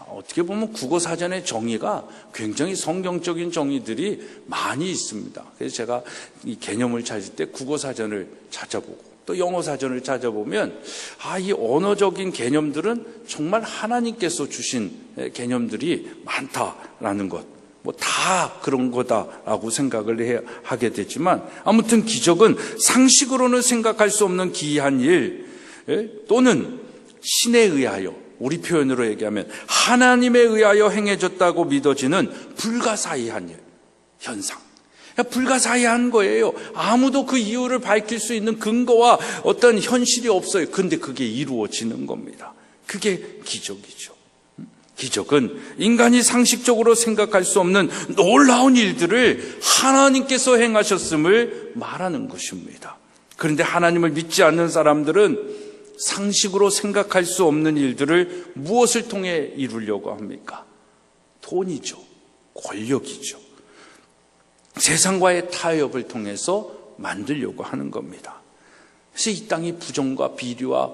어떻게 보면 국어사전의 정의가 굉장히 성경적인 정의들이 많이 있습니다. 그래서 제가 이 개념을 찾을 때 국어사전을 찾아보고 또 영어사전을 찾아보면 이 언어적인 개념들은 정말 하나님께서 주신 개념들이 많다라는 것, 뭐 다 그런 거다라고 생각을 하게 되지만, 아무튼 기적은 상식으로는 생각할 수 없는 기이한 일 또는 신에 의하여, 우리 표현으로 얘기하면 하나님에 의하여 행해졌다고 믿어지는 불가사의한 일, 현상. 불가사의한 거예요. 아무도 그 이유를 밝힐 수 있는 근거와 어떤 현실이 없어요. 근데 그게 이루어지는 겁니다. 그게 기적이죠. 기적은 인간이 상식적으로 생각할 수 없는 놀라운 일들을 하나님께서 행하셨음을 말하는 것입니다. 그런데 하나님을 믿지 않는 사람들은 상식으로 생각할 수 없는 일들을 무엇을 통해 이루려고 합니까? 돈이죠. 권력이죠. 세상과의 타협을 통해서 만들려고 하는 겁니다. 그래서 이 땅이 부정과 비리와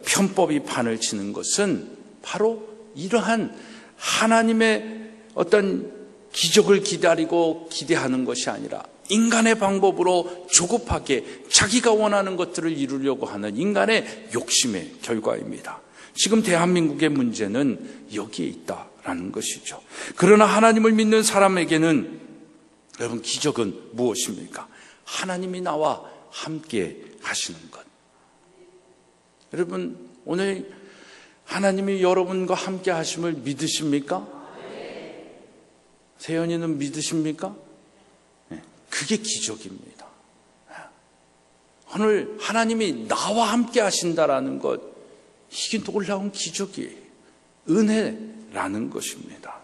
편법이 판을 치는 것은 바로 이러한 하나님의 어떤 기적을 기대하는 것이 아니라 인간의 방법으로 조급하게 자기가 원하는 것들을 이루려고 하는 인간의 욕심의 결과입니다. 지금 대한민국의 문제는 여기에 있다라는 것이죠. 그러나 하나님을 믿는 사람에게는, 여러분, 기적은 무엇입니까? 하나님이 나와 함께 하시는 것. 여러분, 오늘 하나님이 여러분과 함께 하심을 믿으십니까? 세연이는 믿으십니까? 그게 기적입니다. 오늘 하나님이 나와 함께 하신다라는 것, 이게 놀라운 기적이에요. 은혜라는 것입니다.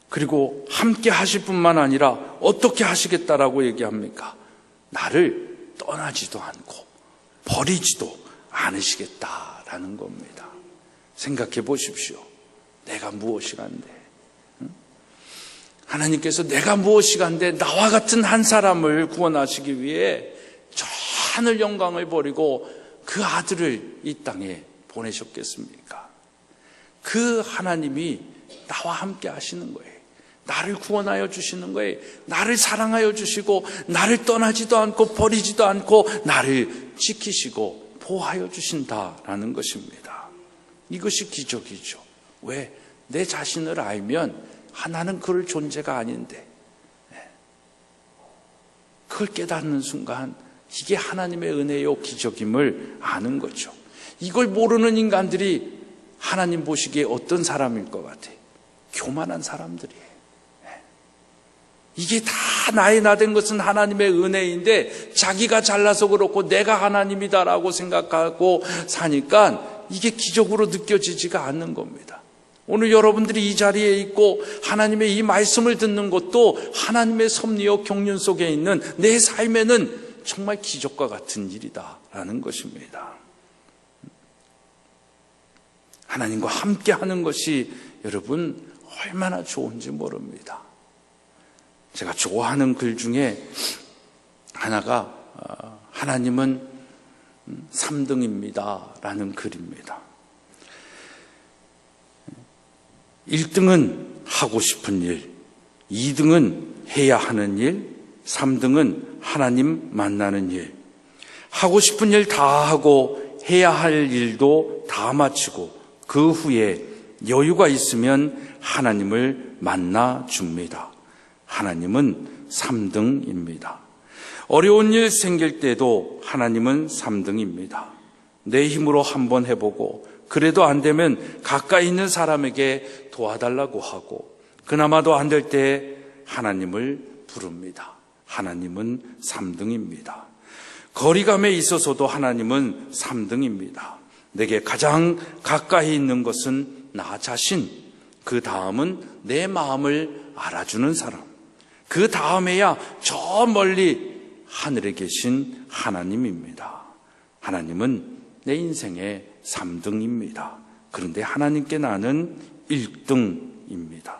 그리고 함께 하실 뿐만 아니라 어떻게 하시겠다라고 얘기합니까? 나를 떠나지도 않고 버리지도 않으시겠다라는 겁니다. 생각해 보십시오. 내가 무엇이간데, 하나님께서 내가 무엇이간데 나와 같은 한 사람을 구원하시기 위해 저 하늘 영광을 버리고 그 아들을 이 땅에 보내셨겠습니까? 그 하나님이 나와 함께 하시는 거예요. 나를 구원하여 주시는 거예요. 나를 사랑하여 주시고 나를 떠나지도 않고 버리지도 않고 나를 지키시고 보호하여 주신다라는 것입니다. 이것이 기적이죠. 왜? 내 자신을 알면 나는 그럴 존재가 아닌데, 그걸 깨닫는 순간 이게 하나님의 은혜요 기적임을 아는 거죠. 이걸 모르는 인간들이 하나님 보시기에 어떤 사람일 것 같아요? 교만한 사람들이에요. 이게 다 나의 나된 것은 하나님의 은혜인데 자기가 잘나서 그렇고 내가 하나님이다라고 생각하고 사니까 이게 기적으로 느껴지지가 않는 겁니다. 오늘 여러분들이 이 자리에 있고 하나님의 이 말씀을 듣는 것도 하나님의 섭리와 경륜 속에 있는 내 삶에는 정말 기적과 같은 일이다라는 것입니다. 하나님과 함께 하는 것이 여러분 얼마나 좋은지 모릅니다. 제가 좋아하는 글 중에 하나가 하나님은 3등입니다 라는 글입니다. 1등은 하고 싶은 일, 2등은 해야 하는 일, 3등은 하나님 만나는 일. 하고 싶은 일 다 하고 해야 할 일도 다 마치고 그 후에 여유가 있으면 하나님을 만나 줍니다. 하나님은 3등입니다. 어려운 일 생길 때도 하나님은 3등입니다. 내 힘으로 한번 해보고 그래도 안 되면 가까이 있는 사람에게 도와달라고 하고 그나마도 안 될 때 하나님을 부릅니다. 하나님은 3등입니다. 거리감에 있어서도 하나님은 3등입니다. 내게 가장 가까이 있는 것은 나 자신, 그 다음은 내 마음을 알아주는 사람, 그 다음에야 저 멀리 하늘에 계신 하나님입니다. 하나님은 내 인생의 3등입니다. 그런데 하나님께 나는 1등입니다.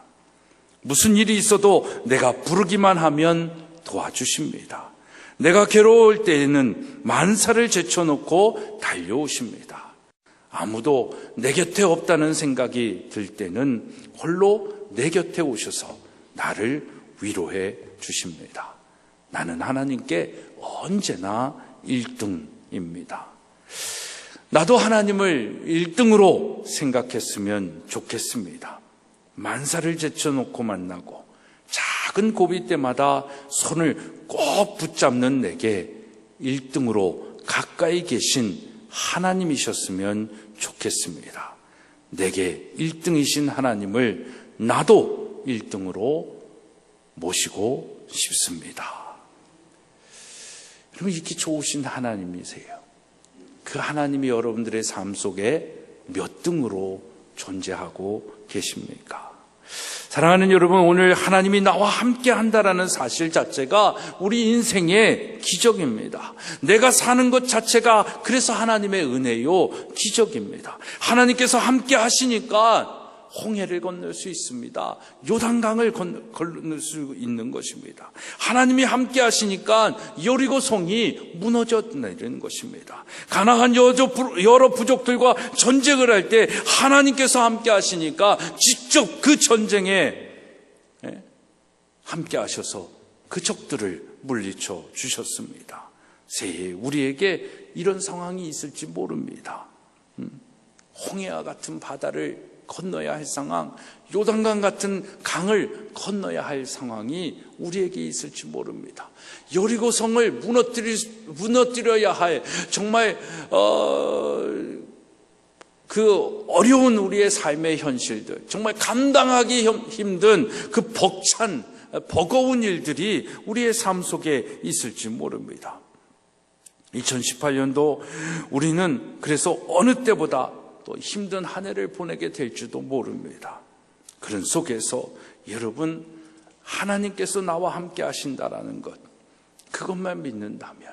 무슨 일이 있어도 내가 부르기만 하면 도와주십니다. 내가 괴로울 때에는 만사를 제쳐놓고 달려오십니다. 아무도 내 곁에 없다는 생각이 들 때는 홀로 내 곁에 오셔서 나를 위로해 주십니다. 나는 하나님께 언제나 1등입니다. 나도 하나님을 1등으로 생각했으면 좋겠습니다. 만사를 제쳐놓고 만나고 작은 고비 때마다 손을 꼭 붙잡는 내게 1등으로 가까이 계신 하나님이셨으면 좋겠습니다. 내게 1등이신 하나님을 나도 1등으로 모시고 싶습니다. 여러분, 이렇게 좋으신 하나님이세요. 그 하나님이 여러분들의 삶 속에 몇 등으로 존재하고 계십니까? 사랑하는 여러분, 오늘 하나님이 나와 함께 한다라는 사실 자체가 우리 인생의 기적입니다. 내가 사는 것 자체가 그래서 하나님의 은혜요, 기적입니다. 하나님께서 함께 하시니까 홍해를 건널 수 있습니다. 요단강을 건널 수 있는 것입니다. 하나님이 함께 하시니까 여리고성이 무너져 내리는 것입니다. 가나안 여러 부족들과 전쟁을 할 때 하나님께서 함께 하시니까 직접 그 전쟁에 함께 하셔서 그 적들을 물리쳐 주셨습니다. 새해 우리에게 이런 상황이 있을지 모릅니다. 홍해와 같은 바다를 건너야 할 상황, 요단강 같은 강을 건너야 할 상황이 우리에게 있을지 모릅니다. 여리고성을 무너뜨려야 할 정말 그 어려운 우리의 삶의 현실들, 정말 감당하기 힘든 그 벅찬 버거운 일들이 우리의 삶 속에 있을지 모릅니다. 2018년도 우리는 그래서 어느 때보다 또 힘든 한 해를 보내게 될지도 모릅니다. 그런 속에서 여러분, 하나님께서 나와 함께 하신다라는 것, 그것만 믿는다면,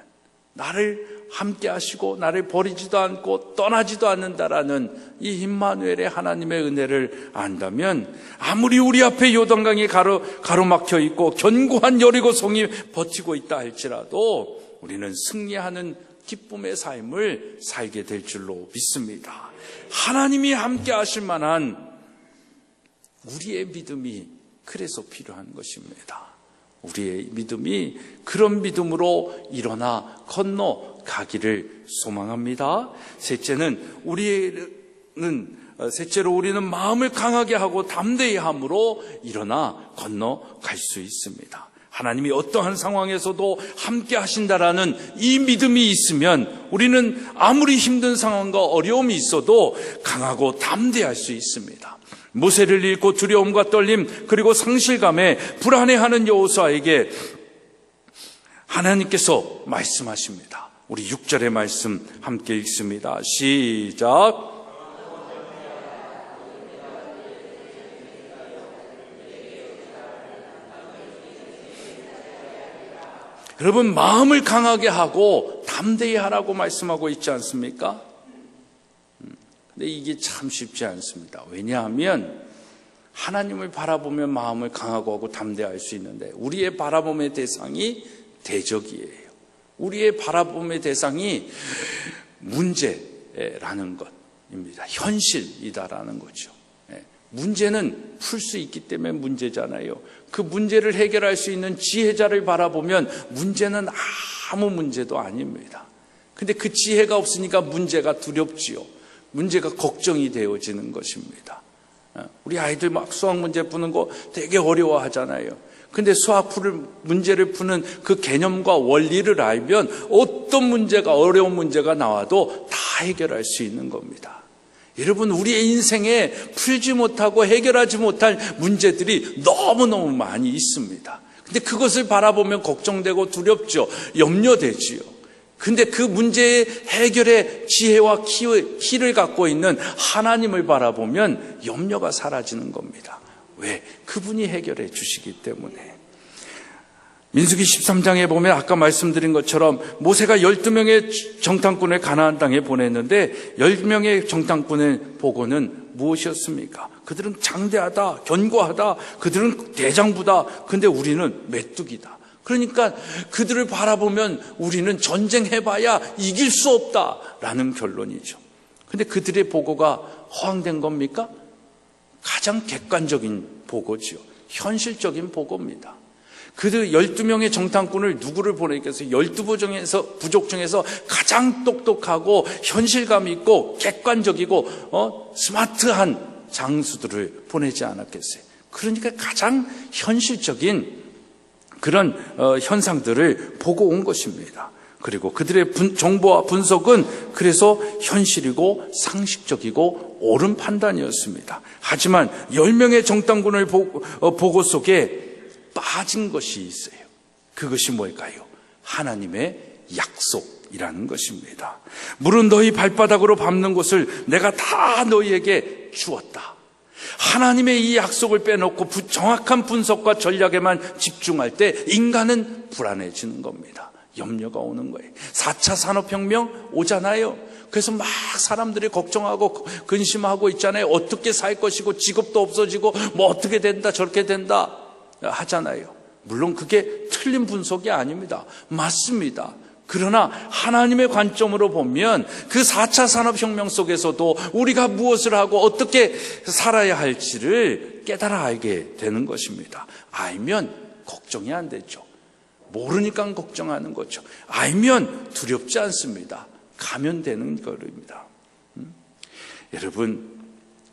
나를 함께 하시고 나를 버리지도 않고 떠나지도 않는다라는 이 임마누엘의 하나님의 은혜를 안다면, 아무리 우리 앞에 요단강이 가로막혀 있고 견고한 여리고성이 버티고 있다 할지라도 우리는 승리하는 기쁨의 삶을 살게 될 줄로 믿습니다. 하나님이 함께 하실 만한 우리의 믿음이 그래서 필요한 것입니다. 우리의 믿음이 그런 믿음으로 일어나 건너가기를 소망합니다. 셋째는 우리는 셋째로 우리는 마음을 강하게 하고 담대히 함으로 일어나 건너갈 수 있습니다. 하나님이 어떠한 상황에서도 함께 하신다라는 이 믿음이 있으면 우리는 아무리 힘든 상황과 어려움이 있어도 강하고 담대할 수 있습니다. 모세를 잃고 두려움과 떨림 그리고 상실감에 불안해하는 여호수아에게 하나님께서 말씀하십니다. 우리 6절의 말씀 함께 읽습니다. 시작. 여러분, 마음을 강하게 하고 담대히 하라고 말씀하고 있지 않습니까? 근데 이게 참 쉽지 않습니다. 왜냐하면 하나님을 바라보면 마음을 강하고 하고 담대할 수 있는데 우리의 바라봄의 대상이 대적이에요. 우리의 바라봄의 대상이 문제라는 것입니다. 현실이다라는 거죠. 문제는 풀 수 있기 때문에 문제잖아요. 그 문제를 해결할 수 있는 지혜자를 바라보면 문제는 아무 문제도 아닙니다. 근데 그 지혜가 없으니까 문제가 두렵지요. 문제가 걱정이 되어지는 것입니다. 우리 아이들 막 수학 문제 푸는 거 되게 어려워하잖아요. 근데 수학 문제를 푸는 그 개념과 원리를 알면 어떤 문제가, 어려운 문제가 나와도 다 해결할 수 있는 겁니다. 여러분, 우리의 인생에 풀지 못하고 해결하지 못할 문제들이 너무너무 많이 있습니다. 근데 그것을 바라보면 걱정되고 두렵죠. 염려되지요. 근데 그 문제의 해결의 지혜와 키를 갖고 있는 하나님을 바라보면 염려가 사라지는 겁니다. 왜? 그분이 해결해 주시기 때문에. 민수기 13장에 보면 아까 말씀드린 것처럼 모세가 12명의 정탐꾼을 가나안 땅에 보냈는데 10명의 정탐꾼의 보고는 무엇이었습니까? 그들은 장대하다, 견고하다, 그들은 대장부다. 근데 우리는 메뚜기다. 그러니까 그들을 바라보면 우리는 전쟁해봐야 이길 수 없다라는 결론이죠. 근데 그들의 보고가 허황된 겁니까? 가장 객관적인 보고지요. 현실적인 보고입니다. 그들 12명의 정탐꾼을 누구를 보내겠어요? 12부족 중에서 가장 똑똑하고 현실감 있고 객관적이고 스마트한 장수들을 보내지 않았겠어요? 그러니까 가장 현실적인 그런 현상들을 보고 온 것입니다. 그리고 그들의 정보와 분석은 그래서 현실이고 상식적이고 옳은 판단이었습니다. 하지만 10명의 정탐꾼을 보고 속에 빠진 것이 있어요. 그것이 뭘까요? 하나님의 약속이라는 것입니다. 물은 너희 발바닥으로 밟는 곳을 내가 다 너희에게 주었다. 하나님의 이 약속을 빼놓고 정확한 분석과 전략에만 집중할 때 인간은 불안해지는 겁니다. 염려가 오는 거예요. 4차 산업혁명 오잖아요. 그래서 막 사람들이 걱정하고 근심하고 있잖아요. 어떻게 살 것이고 직업도 없어지고 뭐 어떻게 된다 저렇게 된다 하잖아요. 물론 그게 틀린 분석이 아닙니다. 맞습니다. 그러나 하나님의 관점으로 보면 그 4차 산업혁명 속에서도 우리가 무엇을 하고 어떻게 살아야 할지를 깨달아 알게 되는 것입니다. 알면 걱정이 안 되죠. 모르니까 걱정하는 거죠. 알면 두렵지 않습니다. 가면 되는 것입니다. 여러분,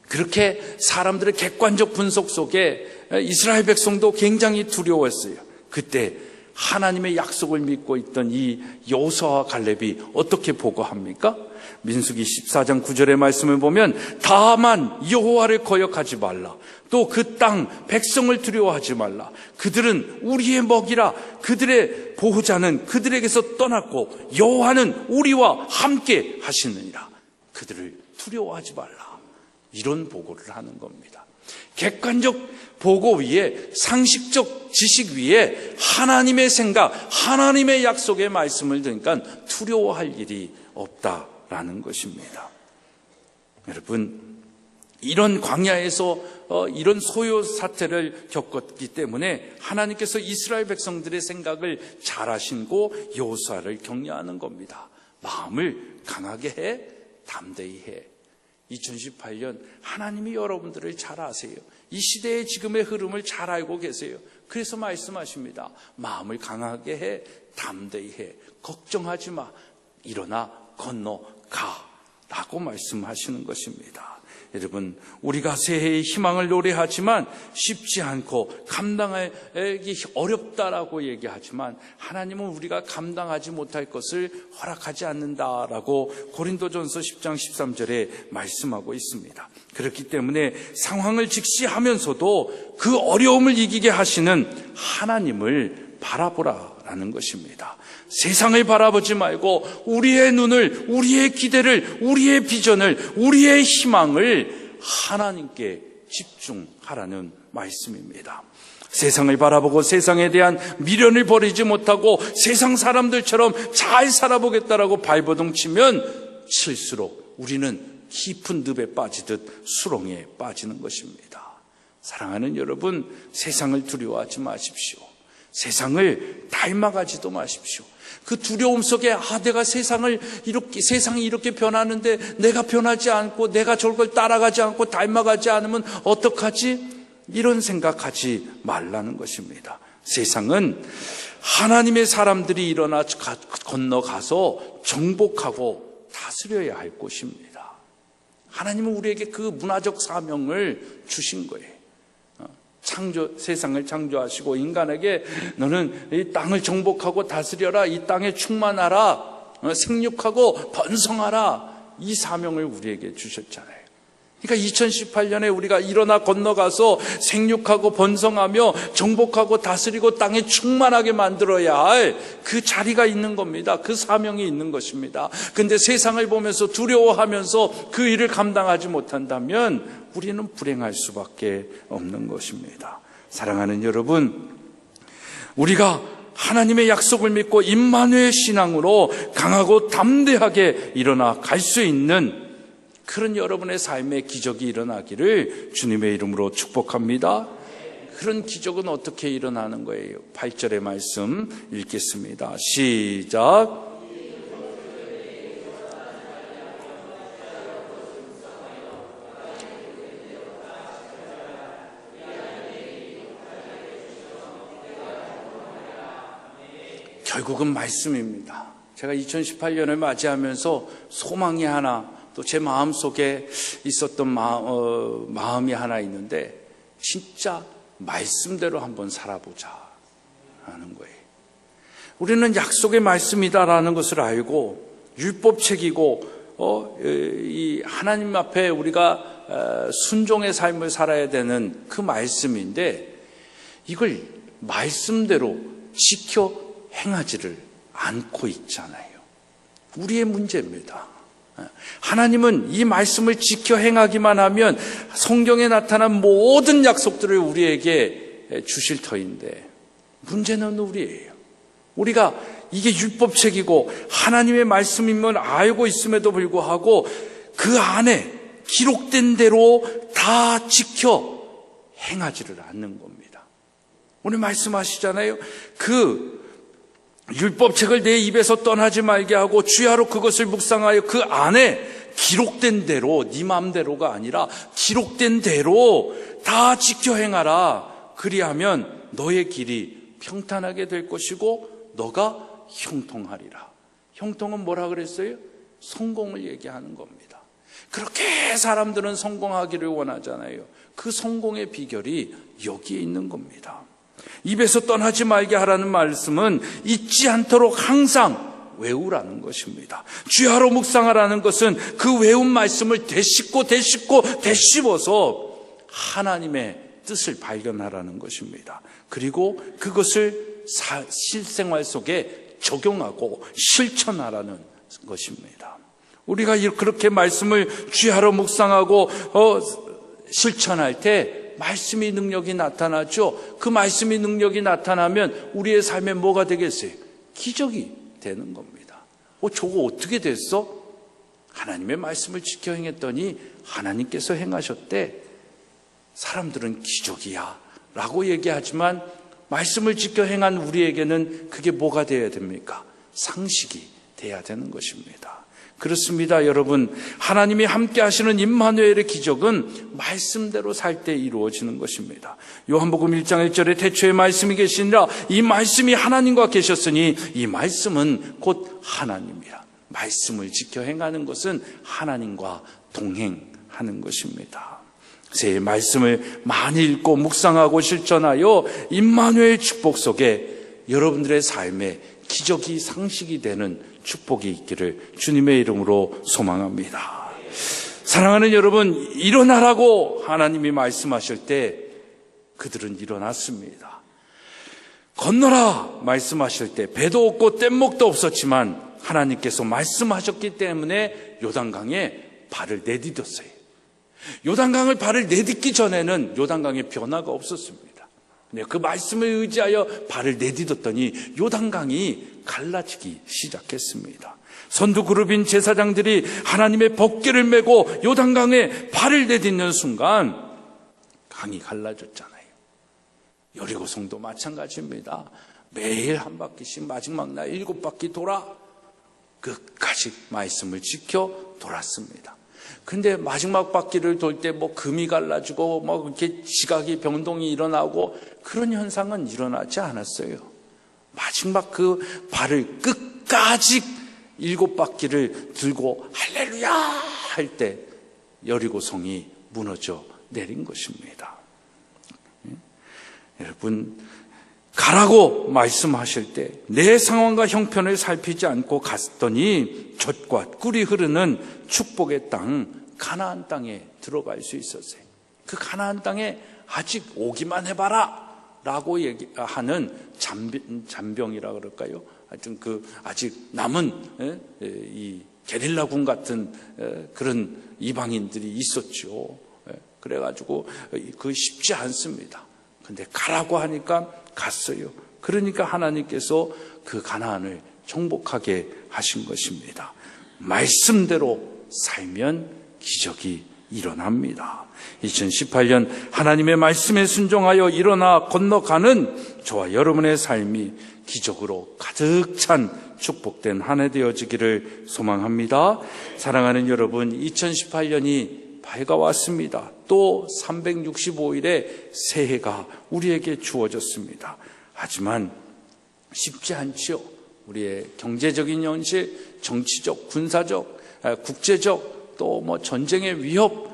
그렇게 사람들의 객관적 분석 속에 이스라엘 백성도 굉장히 두려웠어요. 그때 하나님의 약속을 믿고 있던 이 여호수아와 갈렙이 어떻게 보고합니까? 민수기 14장 9절의 말씀을 보면 다만 여호와를 거역하지 말라. 또 그 땅 백성을 두려워하지 말라. 그들은 우리의 먹이라. 그들의 보호자는 그들에게서 떠났고 여호와는 우리와 함께 하시느니라. 그들을 두려워하지 말라. 이런 보고를 하는 겁니다. 객관적 보고 위에 상식적 지식 위에 하나님의 생각, 하나님의 약속의 말씀을 들으니까 두려워할 일이 없다라는 것입니다. 여러분, 이런 광야에서 이런 소요 사태를 겪었기 때문에 하나님께서 이스라엘 백성들의 생각을 잘 아시고 여호수아를 격려하는 겁니다. 마음을 강하게 해, 담대히 해. 2018년 하나님이 여러분들을 잘 아세요. 이 시대의 지금의 흐름을 잘 알고 계세요. 그래서 말씀하십니다. 마음을 강하게 해, 담대히 해. 걱정하지 마. 일어나 건너가 라고 말씀하시는 것입니다. 여러분, 우리가 새해의 희망을 노래하지만 쉽지 않고 감당하기 어렵다라고 얘기하지만 하나님은 우리가 감당하지 못할 것을 허락하지 않는다라고 고린도전서 10장 13절에 말씀하고 있습니다. 그렇기 때문에 상황을 직시하면서도 그 어려움을 이기게 하시는 하나님을 바라보라라는 것입니다. 세상을 바라보지 말고 우리의 눈을, 우리의 기대를, 우리의 비전을, 우리의 희망을 하나님께 집중하라는 말씀입니다. 세상을 바라보고 세상에 대한 미련을 버리지 못하고 세상 사람들처럼 잘 살아보겠다라고 발버둥 치면 칠수록 우리는 깊은 늪에 빠지듯 수렁에 빠지는 것입니다. 사랑하는 여러분, 세상을 두려워하지 마십시오. 세상을 닮아가지도 마십시오. 그 두려움 속에 내가 세상이 이렇게 변하는데 내가 변하지 않고 내가 저걸 따라가지 않고 닮아가지 않으면 어떡하지? 이런 생각하지 말라는 것입니다. 세상은 하나님의 사람들이 일어나 건너가서 정복하고 다스려야 할 곳입니다. 하나님은 우리에게 그 문화적 사명을 주신 거예요. 세상을 창조하시고 인간에게 너는 이 땅을 정복하고 다스려라, 이 땅에 충만하라, 생육하고 번성하라, 이 사명을 우리에게 주셨잖아요. 그러니까 2018년에 우리가 일어나 건너가서 생육하고 번성하며 정복하고 다스리고 땅에 충만하게 만들어야 할 그 자리가 있는 겁니다. 그 사명이 있는 것입니다. 그런데 세상을 보면서 두려워하면서 그 일을 감당하지 못한다면 우리는 불행할 수밖에 없는 것입니다. 사랑하는 여러분, 우리가 하나님의 약속을 믿고 임마누엘 신앙으로 강하고 담대하게 일어나 갈 수 있는 그런 여러분의 삶의 기적이 일어나기를 주님의 이름으로 축복합니다. 그런 기적은 어떻게 일어나는 거예요? 8절의 말씀 읽겠습니다. 시작. 결국은 말씀입니다. 제가 2018년을 맞이하면서 소망이 하나, 또 제 마음속에 있었던 마음이 하나 있는데 진짜 말씀대로 한번 살아보자 하는 거예요. 우리는 약속의 말씀이다라는 것을 알고 율법책이고 이 하나님 앞에 우리가 순종의 삶을 살아야 되는 그 말씀인데 이걸 말씀대로 지켜 행하지를 않고 있잖아요. 우리의 문제입니다. 하나님은 이 말씀을 지켜 행하기만 하면 성경에 나타난 모든 약속들을 우리에게 주실 터인데 문제는 우리예요. 우리가 이게 율법책이고 하나님의 말씀임을 알고 있음에도 불구하고 그 안에 기록된 대로 다 지켜 행하지를 않는 겁니다. 오늘 말씀하시잖아요. 그 율법책을 내 입에서 떠나지 말게 하고 주야로 그것을 묵상하여 그 안에 기록된 대로, 네 마음대로가 아니라 기록된 대로 다 지켜 행하라. 그리하면 너의 길이 평탄하게 될 것이고 너가 형통하리라. 형통은 뭐라 그랬어요? 성공을 얘기하는 겁니다. 그렇게 사람들은 성공하기를 원하잖아요. 그 성공의 비결이 여기에 있는 겁니다. 입에서 떠나지 말게 하라는 말씀은 잊지 않도록 항상 외우라는 것입니다. 주야로 묵상하라는 것은 그 외운 말씀을 되씹어서 하나님의 뜻을 발견하라는 것입니다. 그리고 그것을 실생활 속에 적용하고 실천하라는 것입니다. 우리가 그렇게 말씀을 주야로 묵상하고 실천할 때 말씀의 능력이 나타나죠. 그 말씀의 능력이 나타나면 우리의 삶에 뭐가 되겠어요? 기적이 되는 겁니다. 저거 어떻게 됐어? 하나님의 말씀을 지켜 행했더니 하나님께서 행하셨대. 사람들은 기적이야 라고 얘기하지만 말씀을 지켜 행한 우리에게는 그게 뭐가 되어야 됩니까? 상식이 돼야 되는 것입니다. 그렇습니다, 여러분. 하나님이 함께 하시는 임마누엘의 기적은 말씀대로 살 때 이루어지는 것입니다. 요한복음 1장 1절에 태초에 말씀이 계시니라. 이 말씀이 하나님과 계셨으니 이 말씀은 곧 하나님이라. 말씀을 지켜 행하는 것은 하나님과 동행하는 하는 것입니다. 새해 말씀을 많이 읽고 묵상하고 실천하여 임마누엘 축복 속에 여러분들의 삶에 기적이 상식이 되는 축복이 있기를 주님의 이름으로 소망합니다. 사랑하는 여러분, 일어나라고 하나님이 말씀하실 때 그들은 일어났습니다. 건너라 말씀하실 때 배도 없고 뗏목도 없었지만 하나님께서 말씀하셨기 때문에 요단강에 발을 내디뎠어요. 요단강을 발을 내딛기 전에는 요단강에 변화가 없었습니다. 그 말씀을 의지하여 발을 내딛었더니 요단강이 갈라지기 시작했습니다. 선두그룹인 제사장들이 하나님의 법궤를 메고 요단강에 발을 내딛는 순간 강이 갈라졌잖아요. 여리고성도 마찬가지입니다. 매일 한 바퀴씩 마지막 날 7바퀴 돌아 끝까지 말씀을 지켜 돌았습니다. 근데 마지막 바퀴를 돌 때 금이 갈라지고 이렇게 지각이 변동이 일어나고 그런 현상은 일어나지 않았어요. 마지막 그 발을 끝까지 7바퀴를 들고 할렐루야 할 때 여리고성이 무너져 내린 것입니다. 여러분, 가라고 말씀하실 때 내 상황과 형편을 살피지 않고 갔더니 젖과 꿀이 흐르는 축복의 땅 가나안 땅에 들어갈 수 있었어요. 그 가나안 땅에 아직 오기만 해봐라 라고 얘기하는 잔병이라 그럴까요? 하여튼 아직 남은 이 게릴라군 같은 그런 이방인들이 있었죠. 그래가지고 쉽지 않습니다. 근데 가라고 하니까 갔어요. 그러니까 하나님께서 그 가나안을 정복하게 하신 것입니다. 말씀대로 살면 기적이 일어납니다. 2018년 하나님의 말씀에 순종하여 일어나 건너가는 저와 여러분의 삶이 기적으로 가득 찬 축복된 한 해 되어지기를 소망합니다. 사랑하는 여러분, 2018년이 밝아왔습니다. 또 365일의 새해가 우리에게 주어졌습니다. 하지만 쉽지 않죠. 우리의 경제적인 현실, 정치적, 군사적, 국제적, 또 전쟁의 위협,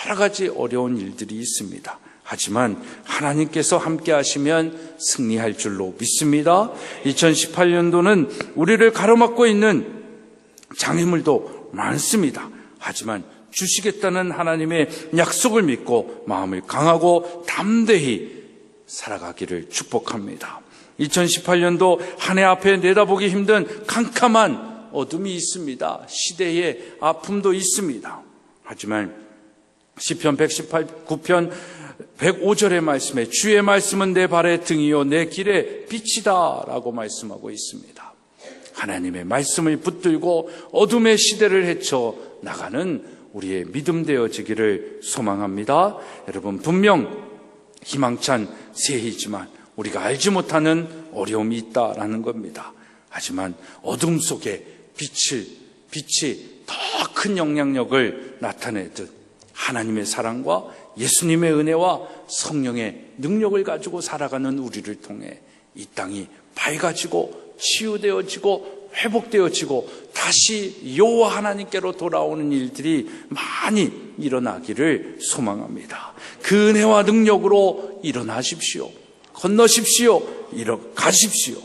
여러 가지 어려운 일들이 있습니다. 하지만 하나님께서 함께 하시면 승리할 줄로 믿습니다. 2018년도는 우리를 가로막고 있는 장애물도 많습니다. 하지만 주시겠다는 하나님의 약속을 믿고 마음을 강하고 담대히 살아가기를 축복합니다. 2018년도 한 해 앞에 내다보기 힘든 캄캄한 어둠이 있습니다. 시대의 아픔도 있습니다. 하지만 시편 119편 105절의 말씀에 주의 말씀은 내 발의 등이요 내 길의 빛이다 라고 말씀하고 있습니다. 하나님의 말씀을 붙들고 어둠의 시대를 헤쳐 나가는 우리의 믿음 되어지기를 소망합니다. 여러분, 분명 희망찬 새해이지만 우리가 알지 못하는 어려움이 있다라는 겁니다. 하지만 어둠 속에 빛이 더 큰 영향력을 나타내듯 하나님의 사랑과 예수님의 은혜와 성령의 능력을 가지고 살아가는 우리를 통해 이 땅이 밝아지고 치유되어지고 회복되어지고 다시 여호와 하나님께로 돌아오는 일들이 많이 일어나기를 소망합니다. 그 은혜와 능력으로 일어나십시오. 건너십시오. 가십시오.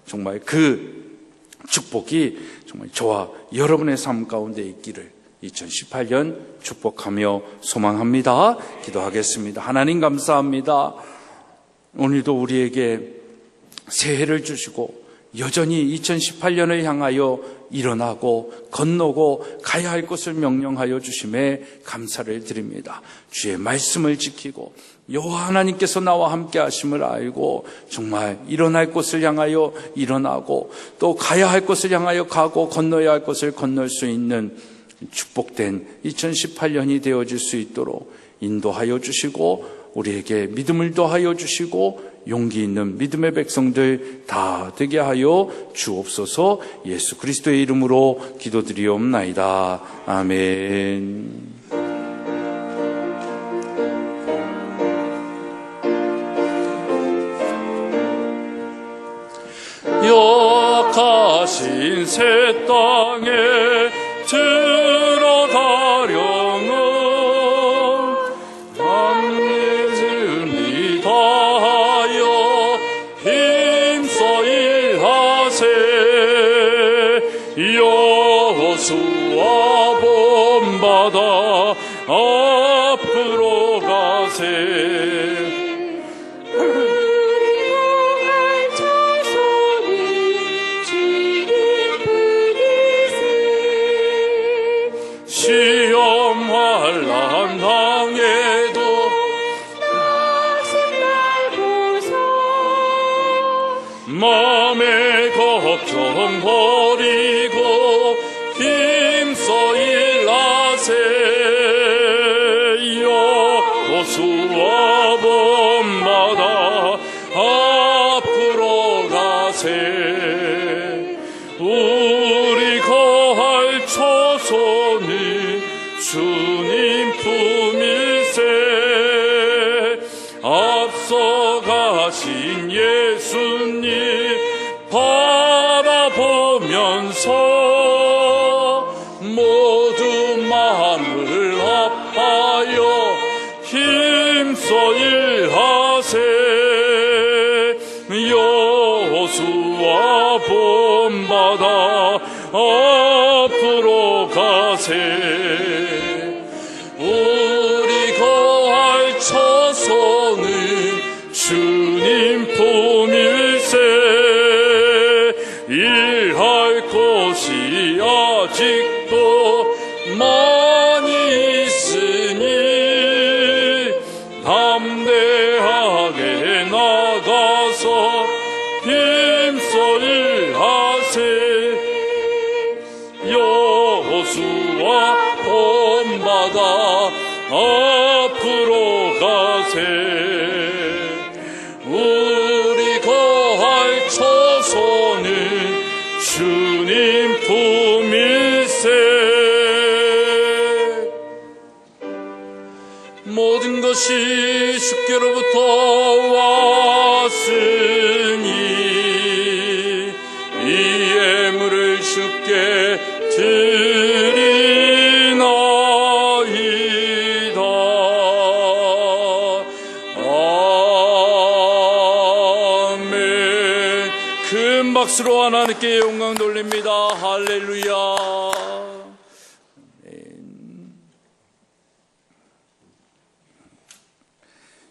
정말 그 축복이 정말 저와 여러분의 삶 가운데 있기를 2018년 축복하며 소망합니다. 기도하겠습니다. 하나님 감사합니다. 오늘도 우리에게 새해를 주시고 여전히 2018년을 향하여 일어나고 건너고 가야 할 것을 명령하여 주심에 감사를 드립니다. 주의 말씀을 지키고 여호와 하나님께서 나와 함께 하심을 알고 정말 일어날 것을 향하여 일어나고 또 가야 할 것을 향하여 가고 건너야 할 것을 건널 수 있는 축복된 2018년이 되어질 수 있도록 인도하여 주시고 우리에게 믿음을 더하여 주시고 용기 있는 믿음의 백성들 다 되게 하여 주옵소서. 예수 그리스도의 이름으로 기도드리옵나이다. 아멘. 역하신 새 땅에 들어가리 여호수아 본받아 앞으로 가세. 시험할 난 당해도 맘의 걱정 버리고 힘써 일하세. 여호수아 본받아 앞으로 가세. 우리 거할 초소는 주님 품일세. 앞서 가신 예수님 바라보면서 모두 마음을 합하여 힘써 일하세. 여호수아 본받아 앞으로 가세. 우리 거할 처소는 주님 품일세. 일할 곳이 아직도 많이 있으니 담대하게 나가서 힘써 일하세. 여호수아 본받아 앞으로 가세. 우리 거할 처소는 주님 품일세. 모든 것이 주께로부터 왔으니 이 예물을 주께 드리나이다. 아멘. 큰 박수로 하나님께 영광 돌립니다. 할렐루야.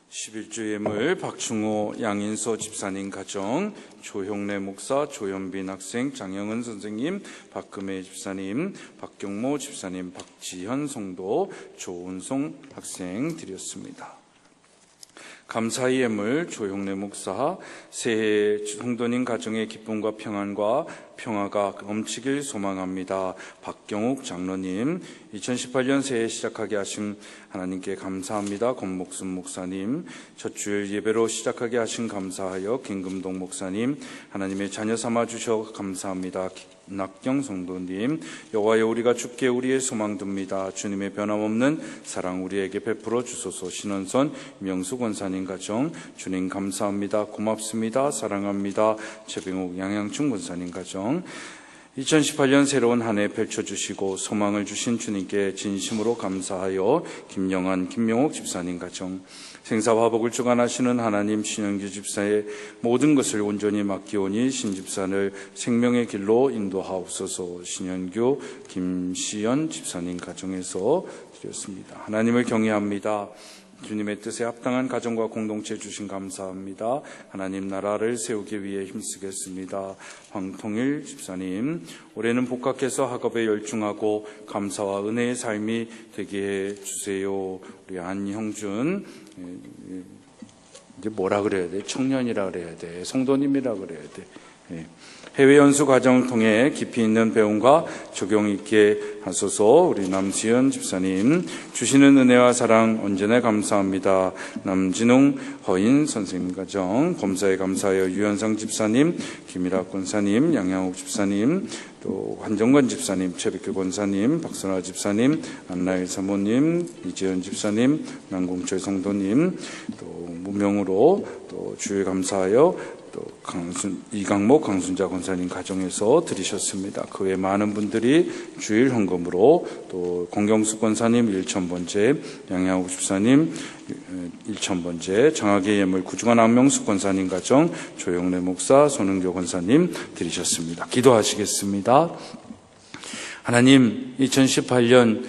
11주 예물 박충호 양인서 집사님 가정, 조형래 목사, 조현빈 학생, 장영은 선생님, 박금혜 집사님, 박경모 집사님, 박지현 성도, 조은송 학생 드렸습니다. 감사의 예물 조형래 목사, 새해 성도님 가정의 기쁨과 평화가 넘치길 소망합니다. 박경욱 장로님, 2018년 새해 시작하게 하신 하나님께 감사합니다. 권목순 목사님, 첫 주일 예배로 시작하게 하신 감사하여 김금동 목사님, 하나님의 자녀 삼아 주셔 감사합니다. 낙경 성도님, 여호와여 우리가 주께 우리의 소망 둡니다. 주님의 변함없는 사랑 우리에게 베풀어 주소서. 신원선 명수 권사님 가정, 주님 감사합니다. 고맙습니다. 사랑합니다. 최병욱 양양충 권사님 가정, 2018년 새로운 한 해 펼쳐주시고 소망을 주신 주님께 진심으로 감사하여 김영환, 김명옥 집사님 가정, 생사화복을 주관하시는 하나님 신영규 집사의 모든 것을 온전히 맡기오니 신집사를 생명의 길로 인도하옵소서. 신영규, 김시연 집사님 가정에서 드렸습니다. 하나님을 경외합니다. 주님의 뜻에 합당한 가정과 공동체 주신 감사합니다. 하나님 나라를 세우기 위해 힘쓰겠습니다. 황통일 집사님, 올해는 복학해서 학업에 열중하고 감사와 은혜의 삶이 되게 해주세요. 우리 안형준, 이제 뭐라 그래야 돼? 청년이라 그래야 돼? 성도님이라 그래야 돼? 해외 연수 과정을 통해 깊이 있는 배움과 적용 있게 하소서. 우리 남수연 집사님, 주시는 은혜와 사랑 언제나 감사합니다. 남진웅 허인 선생님 가정, 범사에 감사하여 유현상 집사님, 김일학 권사님, 양양옥 집사님, 또 한정건 집사님, 최백규 권사님, 박선화 집사님, 안나일 사모님, 이재현 집사님, 남공철 성도님, 또 무명으로 또 주일 감사하여 또 이강목 강순자 권사님 가정에서 드리셨습니다. 그 외 많은 분들이 주일 헌금으로, 또 공경수 권사님 1,000번째, 양양욱 집사님 1,000번째, 정학의 예물 구주관 안명수 권사님 가정, 조영래 목사, 손흥교 권사님 드리셨습니다. 기도하시겠습니다. 하나님, 2018년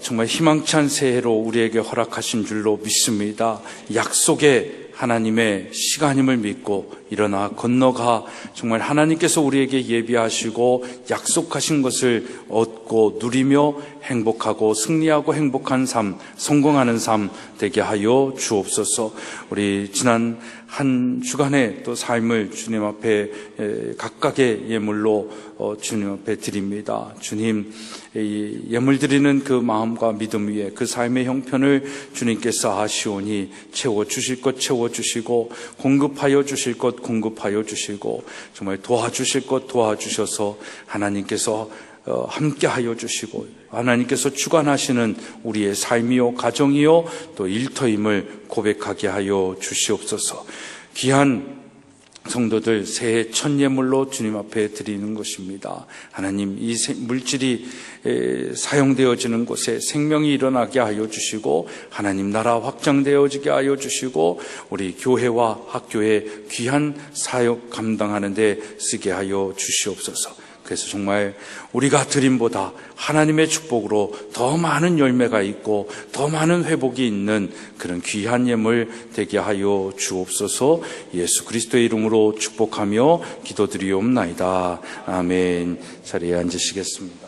정말 희망찬 새해로 우리에게 허락하신 줄로 믿습니다. 약속의 하나님의 시간임을 믿고 일어나 건너가 정말 하나님께서 우리에게 예비하시고 약속하신 것을 얻고 누리며 행복하고 승리하고 행복한 삶, 성공하는 삶 되게 하여 주옵소서. 우리 지난 한 주간의 또 삶을 주님 앞에 각각의 예물로 주님 앞에 드립니다. 주님, 예물 드리는 그 마음과 믿음 위에 그 삶의 형편을 주님께서 아시오니 채워주실 것 채워주시고 공급하여 주실 것 공급하여 주시고 정말 도와주실 것 도와주셔서 하나님께서 함께하여 주시고 하나님께서 주관하시는 우리의 삶이요 가정이요 또 일터임을 고백하게 하여 주시옵소서. 귀한 성도들 새해 첫 예물로 주님 앞에 드리는 것입니다. 하나님, 이 물질이 사용되어지는 곳에 생명이 일어나게 하여 주시고 하나님 나라 확장되어지게 하여 주시고 우리 교회와 학교에 귀한 사역 감당하는 데 쓰게 하여 주시옵소서. 그래서 정말 우리가 드림보다 하나님의 축복으로 더 많은 열매가 있고 더 많은 회복이 있는 그런 귀한 예물 되게 하여 주옵소서. 예수 그리스도의 이름으로 축복하며 기도드리옵나이다. 아멘. 자리에 앉으시겠습니다.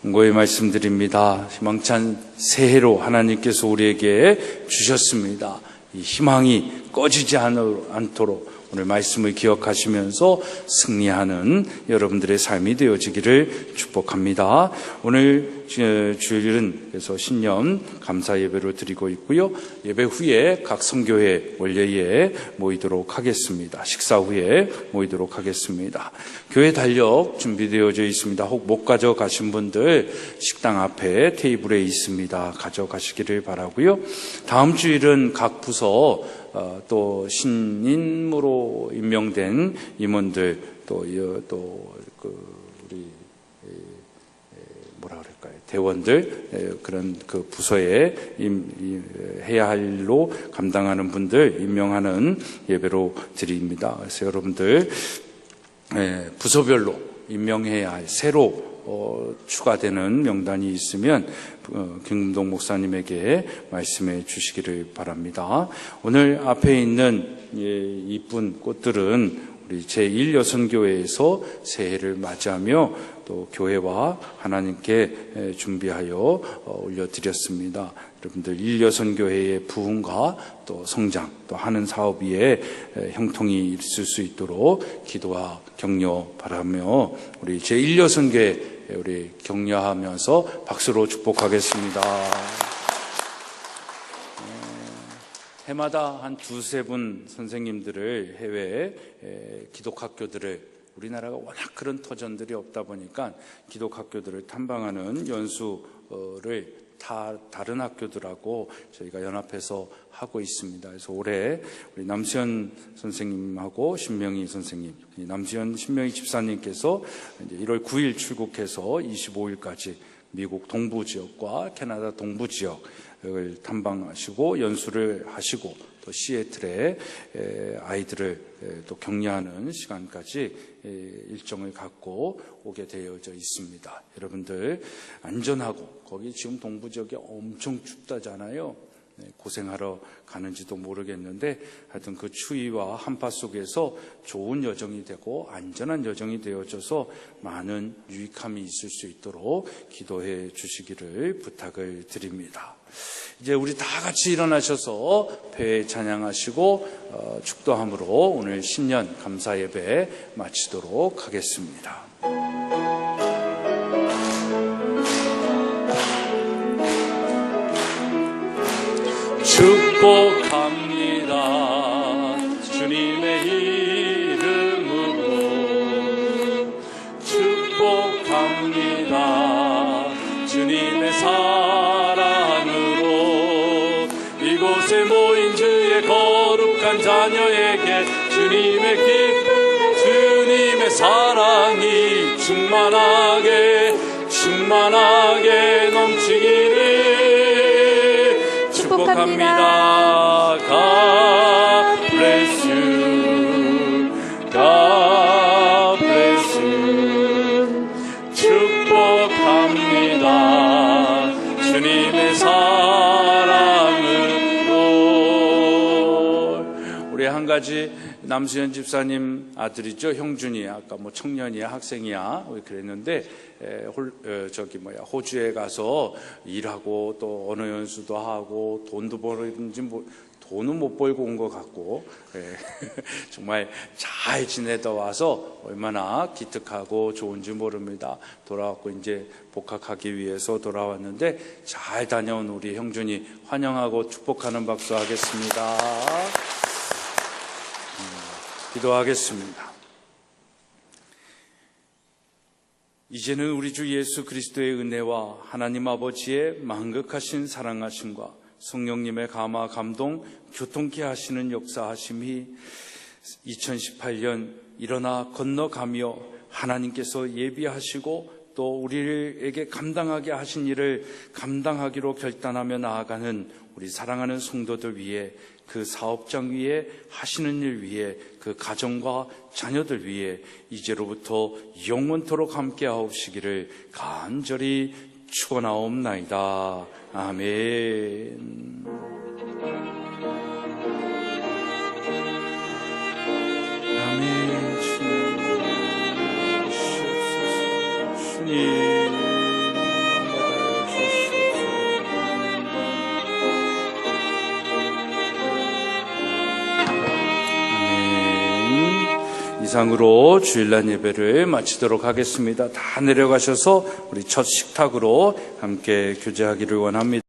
공고히 말씀드립니다. 희망찬 새해로 하나님께서 우리에게 주셨습니다. 이 희망이 꺼지지 않도록 오늘 말씀을 기억하시면서 승리하는 여러분들의 삶이 되어지기를 축복합니다. 오늘 주일은 그래서 신년 감사 예배로 드리고 있고요. 예배 후에 각 선교회 원래에 모이도록 하겠습니다. 식사 후에 모이도록 하겠습니다. 교회 달력 준비되어져 있습니다. 혹 못 가져가신 분들 식당 앞에 테이블에 있습니다. 가져가시기를 바라고요. 다음 주일은 각 부서 또 신임으로 임명된 임원들 우리 대원들 그런 그 부서에 해야 할 일로 감당하는 분들 임명하는 예배로 드립니다. 그래서 여러분들 부서별로 임명해야 할 새로 추가되는 명단이 있으면 김금동 목사님에게 말씀해 주시기를 바랍니다. 오늘 앞에 있는 이쁜 꽃들은 우리 제1여선교회에서 새해를 맞이하며 또 교회와 하나님께 준비하여 올려드렸습니다. 여러분들 1여선교회의 부흥과 또 성장 또 하는 사업 위에 형통이 있을 수 있도록 기도와 격려 바라며 우리 제1여선교회 우리 격려하면서 박수로 축복하겠습니다. 해마다 한 두세 분 선생님들을 해외 기독학교들을 우리나라가 워낙 그런 터전들이 없다 보니까 기독학교들을 탐방하는 연수를 다른 학교들하고 저희가 연합해서 하고 있습니다. 그래서 올해 우리 남수현 선생님하고 신명희 선생님, 남수현 신명희 집사님께서 이제 1월 9일 출국해서 25일까지 미국 동부 지역과 캐나다 동부 지역을 탐방하시고 연수를 하시고 또 시애틀에 아이들을 또 격려하는 시간까지 일정을 갖고 오게 되어져 있습니다. 여러분들 안전하고 거기 지금 동부 지역이 엄청 춥다잖아요. 고생하러 가는지도 모르겠는데 하여튼 그 추위와 한파 속에서 좋은 여정이 되고 안전한 여정이 되어져서 많은 유익함이 있을 수 있도록 기도해 주시기를 부탁을 드립니다. 이제 우리 다 같이 일어나셔서 배 찬양하시고 축도함으로 오늘 신년 감사 예배 마치도록 하겠습니다. 축복합니다. 주님의 이름으로 축복합니다. 주님의 사랑으로 이곳에 모인 주의 거룩한 자녀에게 주님의 기쁨, 주님의 사랑이 충만하게 넘치기를 축복합니다. God bless you. God 가지 남수현 집사님 아들이죠. 형준이 아까 뭐 청년이야 학생이야 그랬는데 호주에 가서 일하고 또 언어 연수도 하고 돈도 벌었는지 돈은 못 벌고 온 것 같고 정말 잘 지내다 와서 얼마나 기특하고 좋은지 모릅니다. 돌아왔고 이제 복학하기 위해서 돌아왔는데 잘 다녀온 우리 형준이 환영하고 축복하는 박수 하겠습니다. 기도하겠습니다. 이제는 우리 주 예수 그리스도의 은혜와 하나님 아버지의 만극하신 사랑하심과 성령님의 감화 감동 교통케 하시는 역사하심이 2018년 일어나 건너가며 하나님께서 예비하시고 또 우리에게 감당하게 하신 일을 감당하기로 결단하며 나아가는 우리 사랑하는 성도들 위해, 그 사업장 위에 하시는 일 위에, 그 가정과 자녀들 위해 이제로부터 영원토록 함께 하옵시기를 간절히 축원하옵나이다. 아멘. 아멘. 주님 이상으로 주일날 예배를 마치도록 하겠습니다. 다 내려가셔서 우리 첫 식탁으로 함께 교제하기를 원합니다.